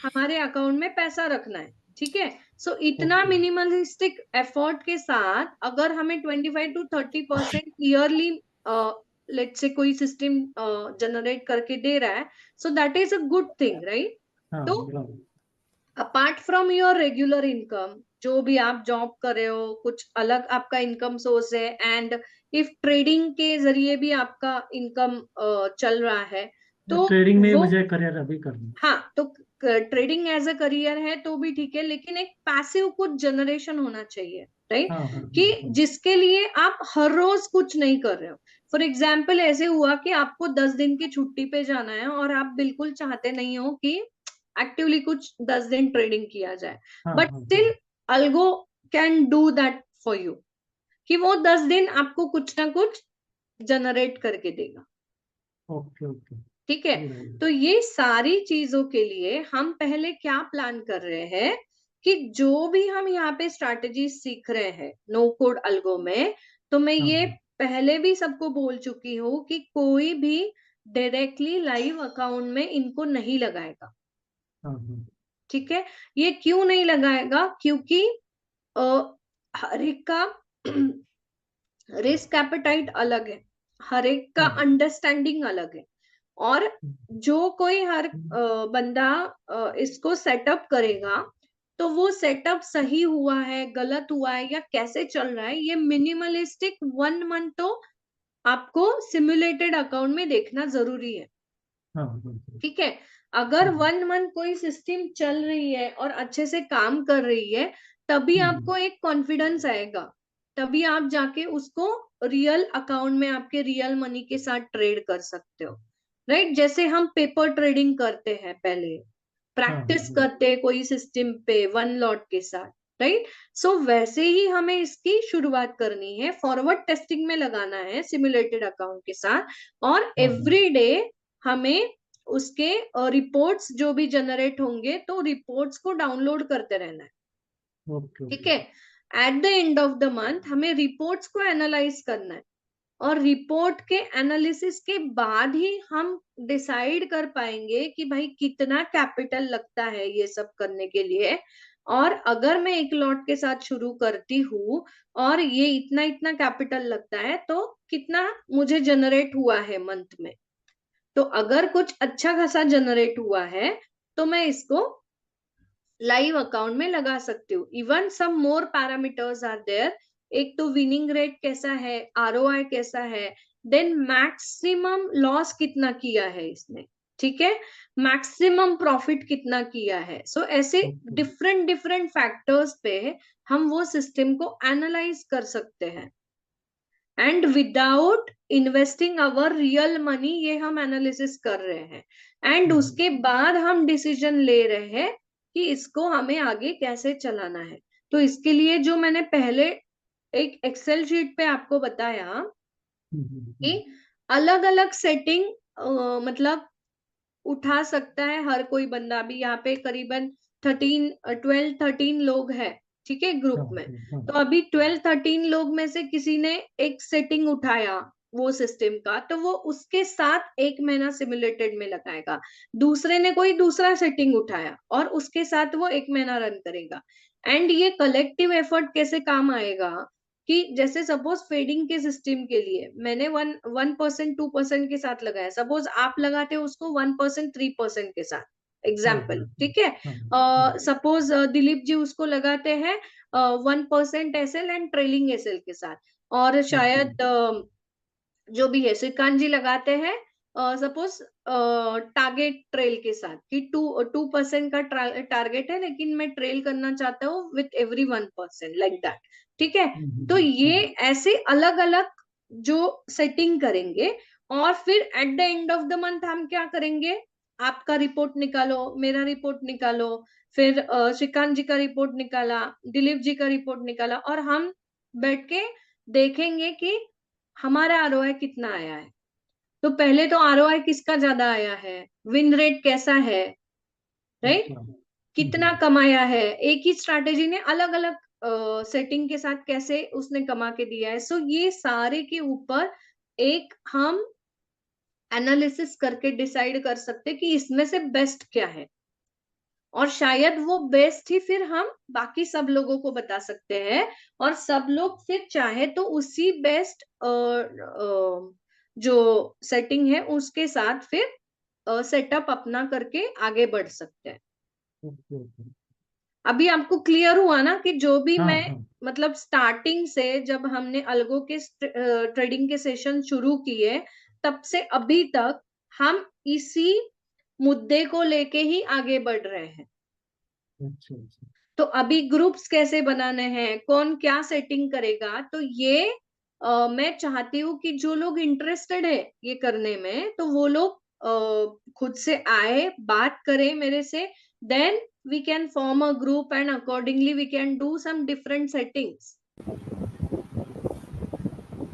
हमारे अकाउंट में पैसा रखना है, ठीक है, सो इतना मिनिमलिस्टिक एफर्ट के साथ अगर हमें 25 to 30% ईयरली लेट्स से कोई सिस्टम जनरेट करके दे रहा है, so that is a good thing, right? तो apart from your regular income, जो भी आप जॉब कर रहे हो, कुछ अलग आपका इनकम सोर्स है, एंड इफ ट्रेडिंग के जरिए भी आपका इनकम चल रहा है, तो ट्रेडिंग में वो मुझे करियर अभी करना। हाँ, तो ट्रेडिंग एज अ करियर है तो भी ठीक है, लेकिन एक पैसिव कुछ जनरेशन होना चाहिए, राइट? कि जिसके लिए आप हर रोज कुछ नहीं कर रहे हो। फॉर एग्जाम्पल ऐसे हुआ कि आपको 10 दिन की छुट्टी पे जाना है और आप बिल्कुल चाहते नहीं हो कि एक्टिवली कुछ 10 दिन ट्रेडिंग किया जाए, but still algo can do that for you, कि वो 10 दिन आपको कुछ ना कुछ जनरेट करके देगा। ओके ओके, ठीक है, तो ये सारी चीजों के लिए हम पहले क्या प्लान कर रहे हैं कि जो भी हम यहाँ पे स्ट्रैटेजी सीख रहे हैं नो कोड अल्गो में, तो मैं ये पहले भी सबको बोल चुकी हूँ कि कोई भी डायरेक्टली लाइव अकाउंट में इनको नहीं लगाएगा, ठीक है, ये क्यों नहीं लगाएगा? क्योंकि हर एक का रिस्क एपेटाइट अलग है, हर एक का अंडरस्टैंडिंग अलग है, और जो कोई हर बंदा इसको सेटअप करेगा, तो वो सेटअप सही हुआ है, गलत हुआ है या कैसे चल रहा है, ये मिनिमलिस्टिक 1 मंथ तो आपको सिमुलेटेड अकाउंट में देखना जरूरी है, ठीक है। अगर 1 मंथ कोई सिस्टम चल रही है और अच्छे से काम कर रही है, तभी आपको एक कॉन्फिडेंस आएगा, तभी आप जाके उसको रियल अकाउंट में आपके रियल मनी के साथ ट्रेड कर सकते हो, राइट? जैसे हम पेपर ट्रेडिंग करते हैं, पहले प्रैक्टिस करते हैं कोई सिस्टम पे 1 लॉट के साथ, राइट? सो वैसे ही हमें इसकी शुरुआत करनी है, फॉरवर्ड टेस्टिंग में लगाना है सिमुलेटेड अकाउंट के साथ, और एवरी डे हमें उसके रिपोर्ट्स जो भी जनरेट होंगे, तो रिपोर्ट्स को डाउनलोड करते रहना है, ठीक है। Eight the end of the month हमें रिपोर्ट्स को एनालाइज करना है, और रिपोर्ट के एनालिसिस के बाद ही हम डिसाइड कर पाएंगे कि भाई कितना कैपिटल लगता है ये सब करने के लिए, और अगर मैं एक लॉट के साथ शुरू करती हूँ और ये इतना इतना कैपिटल लगता है, तो कितना मुझे जनरेट हुआ है मंथ में। तो अगर कुछ अच्छा खासा जनरेट हुआ है तो मैं इसको लाइव अकाउंट में लगा सकती हूँ। Even some more parameters are there, एक तो विनिंग रेट कैसा है, आरओआई कैसा है, देन मैक्सिमम लॉस कितना किया है इसने, ठीक है, मैक्सिमम प्रॉफिट कितना किया है। सो ऐसे डिफरेंट डिफरेंट फैक्टर्स पे हम वो सिस्टम को एनालाइज कर सकते हैं, and without investing our real money ये हम एनालिसिस कर रहे हैं, एंड उसके बाद हम डिसीजन ले रहे हैं कि इसको हमें आगे कैसे चलाना है। तो इसके लिए जो मैंने पहले एक एक्सेल शीट पे आपको बताया कि अलग अलग सेटिंग मतलब उठा सकता है हर कोई बंदा। भी यहाँ पे करीबन 13 लोग हैं, ठीक है, ग्रुप में। तो अभी 12-13 लोग में से किसी ने एक सेटिंग उठाया वो सिस्टम का, तो वो उसके साथ 1 महीना सिमुलेटेड में लगाएगा। दूसरे ने कोई दूसरा सेटिंग उठाया और उसके साथ वो 1 महीना रन करेगा। एंड ये कलेक्टिव एफर्ट कैसे काम आएगा कि जैसे सपोज फेडिंग के सिस्टम के लिए मैंने 1% 2% के साथ लगाया, सपोज आप लगाते हो उसको 1% 3% के साथ, एग्जाम्पल, ठीक है। सपोज दिलीप जी उसको लगाते हैं 1% एसएल एंड ट्रेलिंग एसएल के साथ, और शायद जो भी है श्रीकांत जी लगाते हैं सपोज टारगेट ट्रेल के साथ कि 2% का टारगेट है लेकिन मैं ट्रेल करना चाहता हूँ विथ एवरी 1%, लाइक दैट, ठीक है। तो ये ऐसे अलग अलग जो सेटिंग करेंगे, और फिर eight the end of the month हम क्या करेंगे, आपका रिपोर्ट निकालो, मेरा रिपोर्ट निकालो, फिर श्रीकांत जी का रिपोर्ट निकाला, दिलीप जी का रिपोर्ट निकाला, और हम बैठ के देखेंगे कि हमारा आरओआई कितना आया है। तो पहले तो आरओआई किसका ज्यादा आया है, विन रेट कैसा है, राइट, कितना कमाया है, एक ही स्ट्रैटेजी ने अलग अलग सेटिंग के साथ कैसे उसने कमा के दिया है। सो ये सारे के ऊपर एक हम एनालिसिस करके डिसाइड कर सकते कि इसमें से बेस्ट क्या है, और शायद वो बेस्ट ही फिर हम बाकी सब लोगों को बता सकते हैं, और सब लोग फिर चाहे तो उसी बेस्ट जो सेटिंग है उसके साथ फिर सेटअप अपना करके आगे बढ़ सकते हैं। अभी आपको क्लियर हुआ ना कि जो भी मैं मतलब स्टार्टिंग से जब हमने अलगो के ट्रेडिंग के सेशन शुरू किए तब से अभी तक हम इसी मुद्दे को लेके ही आगे बढ़ रहे हैं। तो अभी ग्रुप्स कैसे बनाने हैं, कौन क्या सेटिंग करेगा, तो ये मैं चाहती हूँ कि जो लोग इंटरेस्टेड है ये करने में, तो वो लोग खुद से आए, बात करें मेरे से, then we can form a group and accordingly we can do some different settings,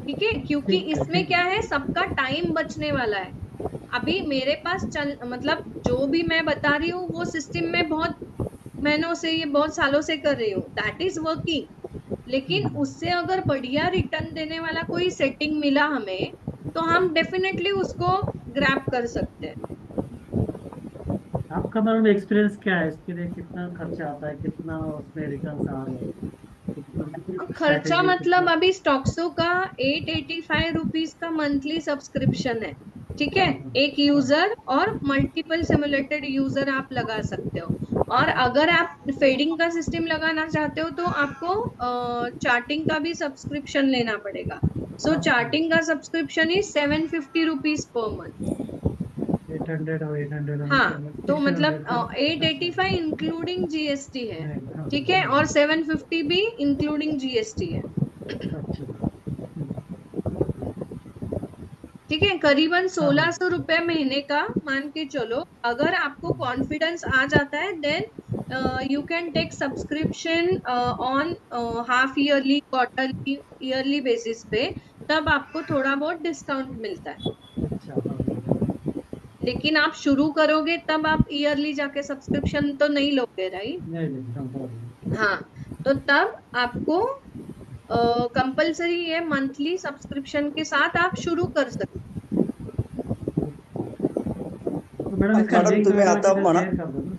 ठीक है। क्योंकि इसमें क्या है, सबका टाइम बचने वाला है। अभी मेरे पास मतलब जो भी मैं बता रही हूँ वो सिस्टम में बहुत महीनों से, ये बहुत सालों से कर रही हूँ, दैट इज वर्किंग। लेकिन उससे अगर बढ़िया रिटर्न देने वाला कोई सेटिंग मिला हमें, तो हम डेफिनेटली उसको ग्रैब कर सकते हैं। आपका मैडम एक्सपीरियंस क्या है, इसके लिए कितना खर्चा आता है, कितना उसमें रिटर्न आ रहे हैं? खर्चा मतलब अभी स्टॉक्सो का 885 रुपीज का मंथली सब्सक्रिप्शन है, ठीक है, एक यूजर, और मल्टीपल सिमुलेटेड यूजर आप लगा सकते हो। और अगर आप फेडिंग का सिस्टम लगाना चाहते हो तो आपको चार्टिंग का भी सब्सक्रिप्शन लेना पड़ेगा। सो चार्टिंग का subscription is 750 rupees per month. 800 और 800 हाँ, तो मतलब 885 इंक्लूडिंग जीएसटी है, ठीक है, और 750 भी इंक्लूडिंग जीएसटी है, ठीक है। करीबन 1600 रुपए महीने का मान के चलो। अगर आपको कॉन्फिडेंस आ जाता है then you can take subscription on half yearly, quarterly, yearly basis पे, तब आपको थोड़ा बहुत डिस्काउंट मिलता है। लेकिन आप शुरू करोगे तब आप ईयरली जाके सब्सक्रिप्शन तो नहीं लोगे, राइट। हाँ, तो तब आपको कंपलसरी है मंथली सब्सक्रिप्शन के साथ आप शुरू कर सकते। तो मैडम इसका मॅडम लिंक तुम्ही वगैरह आता किधर म्हणा शेयर कर दो ना,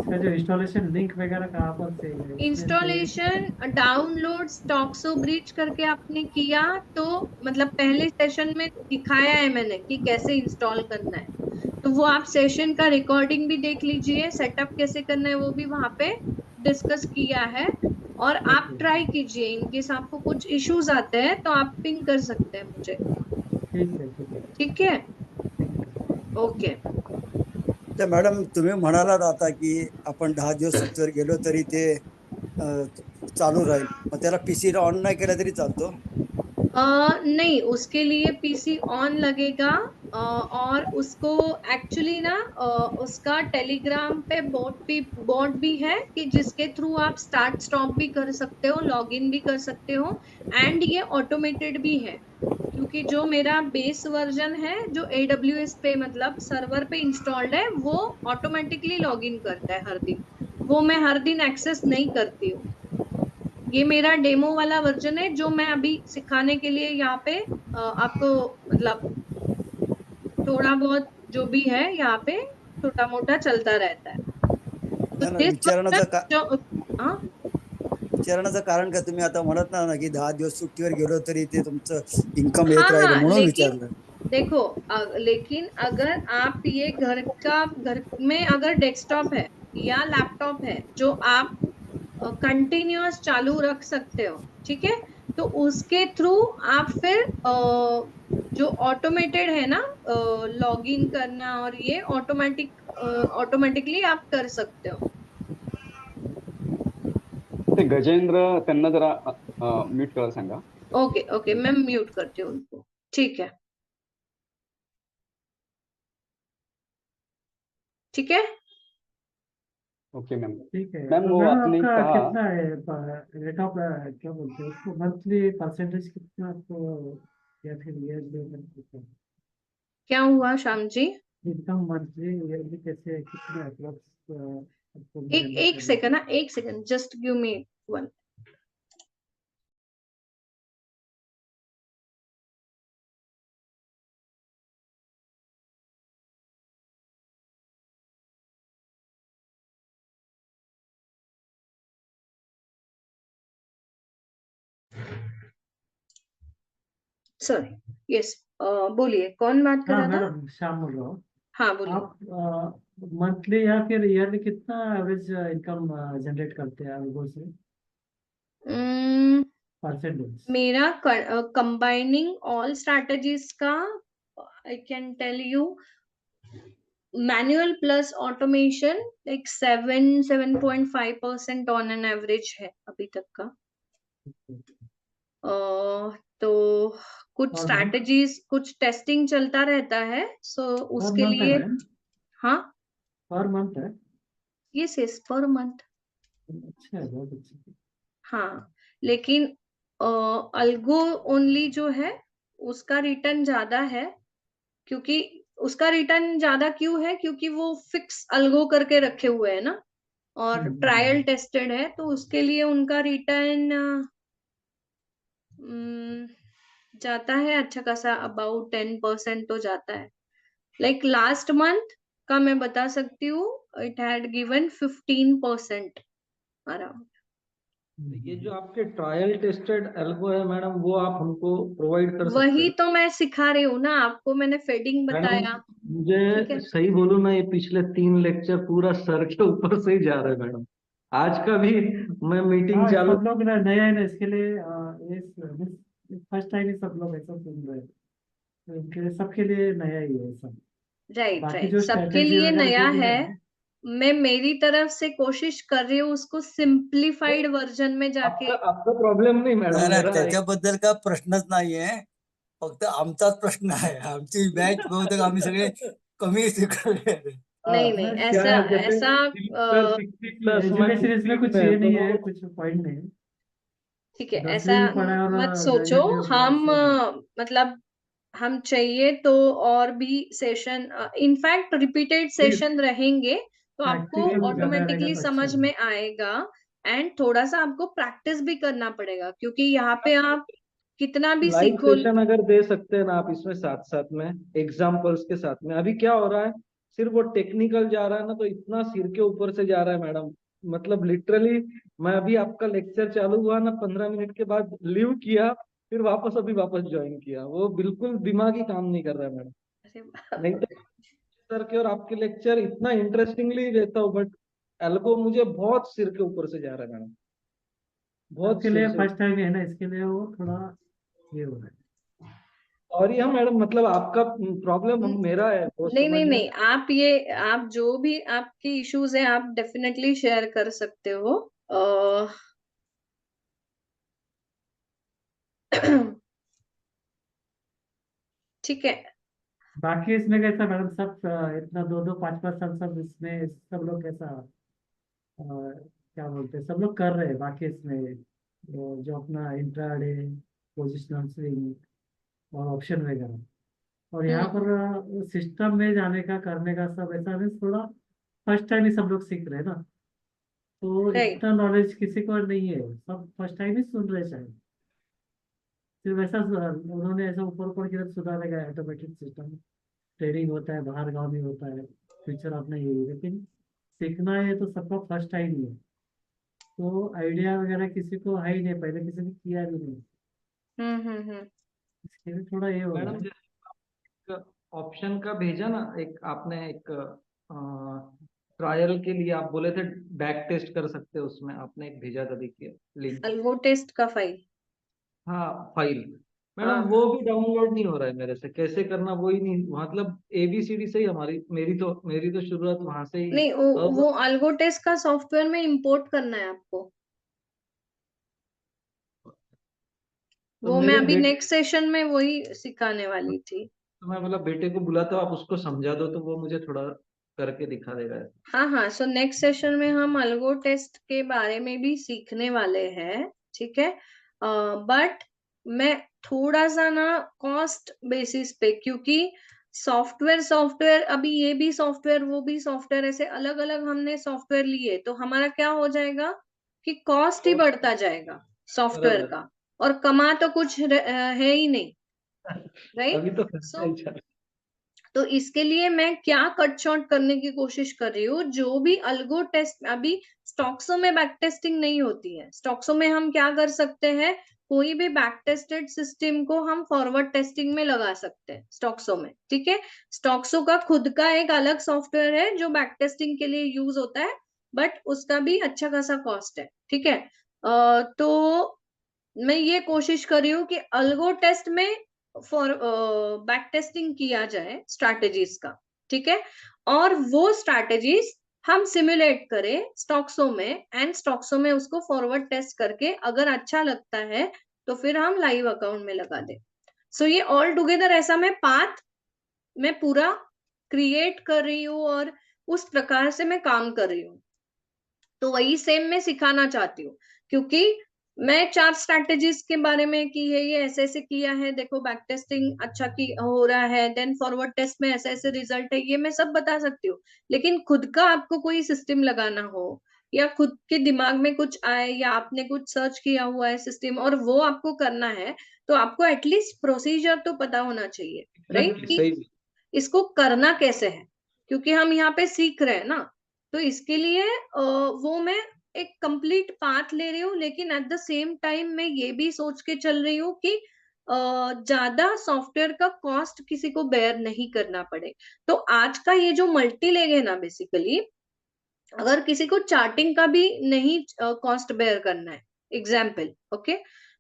इसका जो इंस्टॉलेशन लिंक वगैरह कहाँ पर से है? इंस्टॉलेशन डाउनलोड स्टॉक्सो ब्रिज करके आपने किया तो मतलब पहले सेशन में दिखाया है मैंने कि कैसे इंस्टॉल करना है, तो वो आप सेशन का रिकॉर्डिंग भी देख लीजिए, सेटअप कैसे करना है वो भी वहां पे डिस्कस किया है। और आप ट्राई कीजिए, इनकेस आपको कुछ इश्यूज आते हैं तो आप पिंग कर सकते हैं मुझे, ठीक है। ओके। तर मॅडम तुम्ही म्हणालात आता की आपण 10 दिवस सॉफ्टवेअर गेलो तरी ते चालू राहील, मग त्याला पीसी ऑन नाही केला तरी चालतो? नहीं, उसके लिए पीसी ऑन लगेगा और उसको एक्चुअली ना उसका टेलीग्राम पे बॉट भी है कि जिसके थ्रू आप स्टार्ट स्टॉप भी कर सकते हो, लॉगिन भी कर सकते हो, एंड ये ऑटोमेटेड भी है क्योंकि जो मेरा बेस वर्जन है जो AWS पे मतलब सर्वर पे इंस्टॉल्ड है वो ऑटोमेटिकली लॉगिन करता है हर दिन, वो मैं हर दिन एक्सेस नहीं करती हूँ। ये मेरा डेमो वाला वर्जन है जो मैं अभी सिखाने के लिए यहाँ पे आपको मतलब थोड़ा बहुत जो भी है यहाँ पे छोटा मोटा चलता रहता है। तो नाही ना, दिस विचारण्याचं जो हाँ विचारण्याचं कारण काय, तुम्ही आता म्हणत ना की 10 दिवस सुट्टीवर गेलो तरी ते तुमचं इन्कम येत हाँ राहील हाँ म्हणून लेकिन विचारलं. देखो लेकिन अगर आप ये घर में अगर डेस्कटॉप है या लैपटॉप है जो आप कंटिन्यूअस चालू रख सकते हो, ठीक है, तो उसके थ्रू आप फिर जो ऑटोमेटेड है ना लॉगिन करना और ये ऑटोमेटिकली आप कर सकते हो। ते गजेंद्र त्यांना जरा म्यूट करायला सांगा. ओके ओके, मैं म्यूट करती हूँ उनको, ठीक है ठीक है। Okay ma'am. ठीक है। मैम तो वो मैडम आपने आपका कहा कितना है रेट ऑफ क्या बोलते हैं उसको, मंथली परसेंटेज कितना आपको या फिर ईयर क्या हुआ Shyam ji? Income monthly yearly कैसे कितना अप्रोक्स आपको एक जनरेट एक सेकंड ना, एक second, just give me one. Sorry, yes, बोलिए कौन बात कर हाँ रहा था? मैडम श्याम बोल रहा हूँ। हाँ बोलिए। आप मंथली या फिर ईयरली कितना एवरेज इनकम जनरेट करते हैं अल्गो से Hmm, परसेंटेज? मेरा कंबाइनिंग ऑल स्ट्रैटेजीज का I can tell you manual plus automation like 7.5% on an average है अभी तक का। तो कुछ पर मंथ स्ट्रैटेजीज कुछ टेस्टिंग चलता रहता है, सो पर उसके मंथ है लिए मैम, हाँ पर मंथ है। Yes per month. अच्छा है, बहुत अच्छा है। हाँ लेकिन अल्गो ओनली जो है उसका रिटर्न ज्यादा है क्योंकि उसका रिटर्न ज्यादा क्यों है क्योंकि वो फिक्स अल्गो करके रखे हुए है ना और ट्रायल टेस्टेड है, तो उसके लिए उनका रिटर्न जाता है अच्छा खासा, अबाउट 10% तो जाता है। लाइक लास्ट मंथ का मैं बता सकती हूँ, इट हैड गिवन 15% अराउंड। ये जो आपके ट्रायल टेस्टेड एल्गो है मैडम, वो आप हमको प्रोवाइड कर सकते वही हैं? तो मैं सिखा रही हूँ ना आपको, मैंने फेडिंग मैडम बताया, ठीक है। मुझे सही बोलूं ना, ये पिछले 3 लेक्चर पूरा सर के ऊपर से ही जा रहे हैं मैडम। आज का भी मैं मीटिंग हाँ चालू सब लोग नए हैं ना, इसके लिए फर्स्ट टाइम ही सब लोग ऐसा सुन रहे हैं, तो इनके लिए सबके लिए नया ही है सब। राइट बाकी राइट, जो सबके स्ट्रेटेजी लिए वगैरह नया जो भी है। है मैं मेरी तरफ से कोशिश कर रही हूँ उसको सिंप्लीफाइड वर्जन में जाके। आपका आपका प्रॉब्लम नहीं नाही मैडम, नाही, मेरा त्याच्याबद्दल का प्रश्नच नाहीये, फक्त आमचाच प्रश्न आहे. आमची बॅच बहुतेक आम्ही सगळे कमी शिकले. नहीं नहीं, बस ऐसा क्या जैसे ऐसा 60 प्लस मैं एजुकेशन इसमें 50 कुछ में, ये नहीं है, तो कुछ पॉइंट नहीं। ठीक है, 10वीं ऐसा भी पढ़ा है और मत सोचो। ग्रेजुएट भी हुआ है, हम सेम है। मतलब हम चाहिए तो और भी सेशन, इनफैक्ट रिपीटेड सेशन रहेंगे तो आपको प्रैक्टिकल ज्यादा रहेगा ऑटोमेटिकली तो अच्छा समझ है। में आएगा। एंड थोड़ा सा आपको प्रैक्टिस भी करना पड़ेगा क्योंकि यहाँ पे आप कितना भी लाइव सीखो। सेशन अगर दे सकते हैं ना आप इसमें साथ साथ में एग्जाम्पल्स के साथ में, अभी क्या हो रहा है, सिर्फ वो टेक्निकल जा रहा है ना, तो इतना सिर के ऊपर से जा रहा है मैडम। मतलब लिटरली मैं अभी आपका लेक्चर चालू हुआ ना, 15 मिनट के बाद लीव किया, फिर वापस ज्वाइन किया, वो बिल्कुल दिमाग ही काम नहीं कर रहा है मैडम। अरे बाप नहीं रे। तो सर के और आपके लेक्चर इतना इंटरेस्टिंगली देता हूँ, बट एल्गो मुझे बहुत सिर के ऊपर से जा रहा है मैडम, बहुत आपके सिर लिए से। फर्स्ट टाइम है ना, इसके लिए वो थोड़ा ये हो रहा है। और ये मैडम मतलब आपका प्रॉब्लम मेरा है वो नहीं नहीं समझने नहीं, आप जो भी आपकी इश्यूज हैं आप डेफिनेटली शेयर कर सकते हो। ठीक है। बाकी इसमें कैसा मैडम, सब इतना 2-2, 5-5 साल सब इसमें सब लोग कैसा क्या बोलते हैं, सब लोग कर रहे हैं बाकी इसमें जो अपना इंट्राडे, पोजिशनल स्विंग और ऑप्शन वगैरह। और यहाँ पर सिस्टम में जाने का, करने का सब ऐसा नहीं, थोड़ा फर्स्ट टाइम ही सब लोग सीख रहे हैं ना, तो राइट। इतना नॉलेज किसी को नहीं है, सब फर्स्ट टाइम ही सुन रहे शायद। फिर वैसा उन्होंने ऐसा ऊपर ऊपर की तरफ सुधारेगा ऑटोमेटिक सिस्टम, ट्रेडिंग होता है, बाहर गाँव में होता है, फ्यूचर अपना ये है, लेकिन सीखना है तो सबका फर्स्ट टाइम ही है, तो आइडिया वगैरह किसी को है ही नहीं, पहले किसी ने किया भी नहीं, हम्म। इसके लिए थोड़ा ये हो रहा मैडम है। जैसे ऑप्शन का भेजा ना, एक आपने एक ट्रायल के लिए आप बोले थे बैक टेस्ट कर सकते हो, उसमें आपने एक भेजा था, देखिए लिंक। अल्गो टेस्ट का फाइल। हाँ फाइल। मैडम हाँ वो भी डाउनलोड नहीं हो रहा है मेरे से, कैसे करना वो ही नहीं, मतलब ABCD से ही हमारी मेरी तो शुरुआत वहां से ही। नहीं, अब वो अल्गो टेस्ट का सॉफ्टवेयर में इंपोर्ट करना है आपको। तो वो मैं मेरे अभी बेटे, नेक्स्ट सेशन में वही सिखाने वाली थी। तो मैं मतलब बेटे को बुलाता हूँ, आप उसको समझा दो तो वो मुझे थोड़ा करके दिखा देगा। हाँ, सो नेक्स्ट सेशन में हम अल्गो टेस्ट के बारे में भी सीखने वाले हैं, ठीक है। बट मैं थोड़ा सा ना कॉस्ट बेसिस पे, क्योंकि सॉफ्टवेयर अभी ये भी सॉफ्टवेयर वो भी सॉफ्टवेयर, ऐसे अलग अलग हमने सॉफ्टवेयर लिए तो हमारा क्या हो जाएगा कि कॉस्ट ही बढ़ता जाएगा सॉफ्टवेयर बराबर। का, और कमा तो कुछ है ही नहीं, राइट। अभी तो खर्चा ही चल। तो इसके लिए मैं क्या कट शॉर्ट करने की कोशिश कर रही हूँ, जो भी अल्गो टेस्ट, अभी स्टॉक्सो में बैक टेस्टिंग नहीं होती है। स्टॉक्सो में हम क्या कर सकते हैं, कोई भी बैक टेस्टेड सिस्टम को हम फॉरवर्ड टेस्टिंग में लगा सकते हैं स्टॉक्सो में, ठीक है। स्टॉक्सो का खुद का एक अलग सॉफ्टवेयर है जो बैक टेस्टिंग के लिए यूज होता है, बट उसका भी अच्छा खासा कॉस्ट है, ठीक है। तो मैं ये कोशिश कर रही हूँ कि अल्गो टेस्ट में फॉर बैक टेस्टिंग किया जाए स्ट्रैटेजीज का, ठीक है। और वो स्ट्रैटेजीज हम सिमुलेट करें स्टॉक्सो में, एंड स्टॉक्सो में उसको फॉरवर्ड टेस्ट करके अगर अच्छा लगता है तो फिर हम लाइव अकाउंट में लगा दें। सो ये ऑल टुगेदर ऐसा मैं पूरा क्रिएट कर रही हूँ और उस प्रकार से मैं काम कर रही हूँ। तो वही सेम मैं सिखाना चाहती हूँ, क्योंकि मैं 4 स्ट्रैटेजीज के बारे में कि ये ऐसे ऐसे किया है, देखो बैक टेस्टिंग अच्छा की हो रहा है, देन फॉरवर्ड टेस्ट में ऐसे ऐसे रिजल्ट है, ये मैं सब बता सकती हूँ। लेकिन खुद का आपको कोई सिस्टम लगाना हो, या खुद के दिमाग में कुछ आए, या आपने कुछ सर्च किया हुआ है सिस्टम और वो आपको करना है, तो आपको एटलीस्ट प्रोसीजर तो पता होना चाहिए, राइट, कि सही। इसको करना कैसे है, क्योंकि हम यहाँ पे सीख रहे हैं ना। तो इसके लिए वो मैं एक कंप्लीट पाथ ले रही हूँ, लेकिन एट द सेम टाइम मैं ये भी सोच के चल रही हूँ कि ज्यादा सॉफ्टवेयर का कॉस्ट किसी को बेयर नहीं करना पड़े। तो आज का ये जो मल्टी लेग है ना, बेसिकली अगर किसी को चार्टिंग का भी नहीं कॉस्ट बेयर करना है, एग्जाम्पल ओके,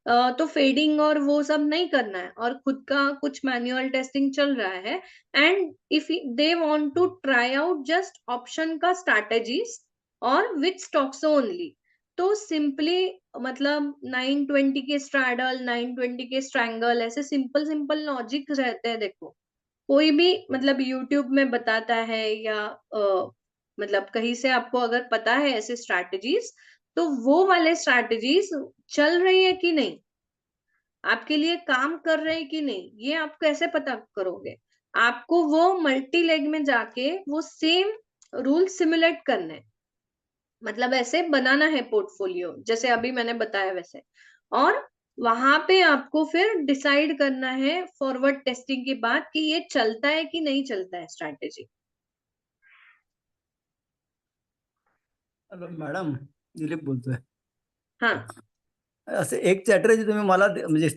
तो फेडिंग और वो सब नहीं करना है, और खुद का कुछ मैन्युअल टेस्टिंग चल रहा है, and if they want to try out just option का स्ट्रैटेजीज और विथ स्टॉक्स ओनली, तो सिंपली मतलब 920 के स्ट्रैडल, 920 के स्ट्रैंगल, ऐसे सिंपल सिंपल लॉजिक रहते हैं। देखो कोई भी मतलब यूट्यूब में बताता है, या मतलब कहीं से आपको अगर पता है ऐसे स्ट्रैटेजीज, तो वो वाले स्ट्रैटेजीज चल रही है कि नहीं, आपके लिए काम कर रहे हैं कि नहीं, ये आप कैसे पता करोगे। आपको वो मल्टी लेग में जाके वो सेम रूल सिमुलेट करने हैं, मतलब ऐसे बनाना है पोर्टफोलियो, जैसे अभी मैंने बताया वैसे, और वहां पे आपको फिर डिसाइड करना है फॉरवर्ड टेस्टिंग के बाद कि ये चलता है कि नहीं चलता है स्ट्रैटेजी। मॅडम दिलीप बोलतोय. हाँ असं एक स्ट्रॅटेजी तुम्ही मला म्हणजे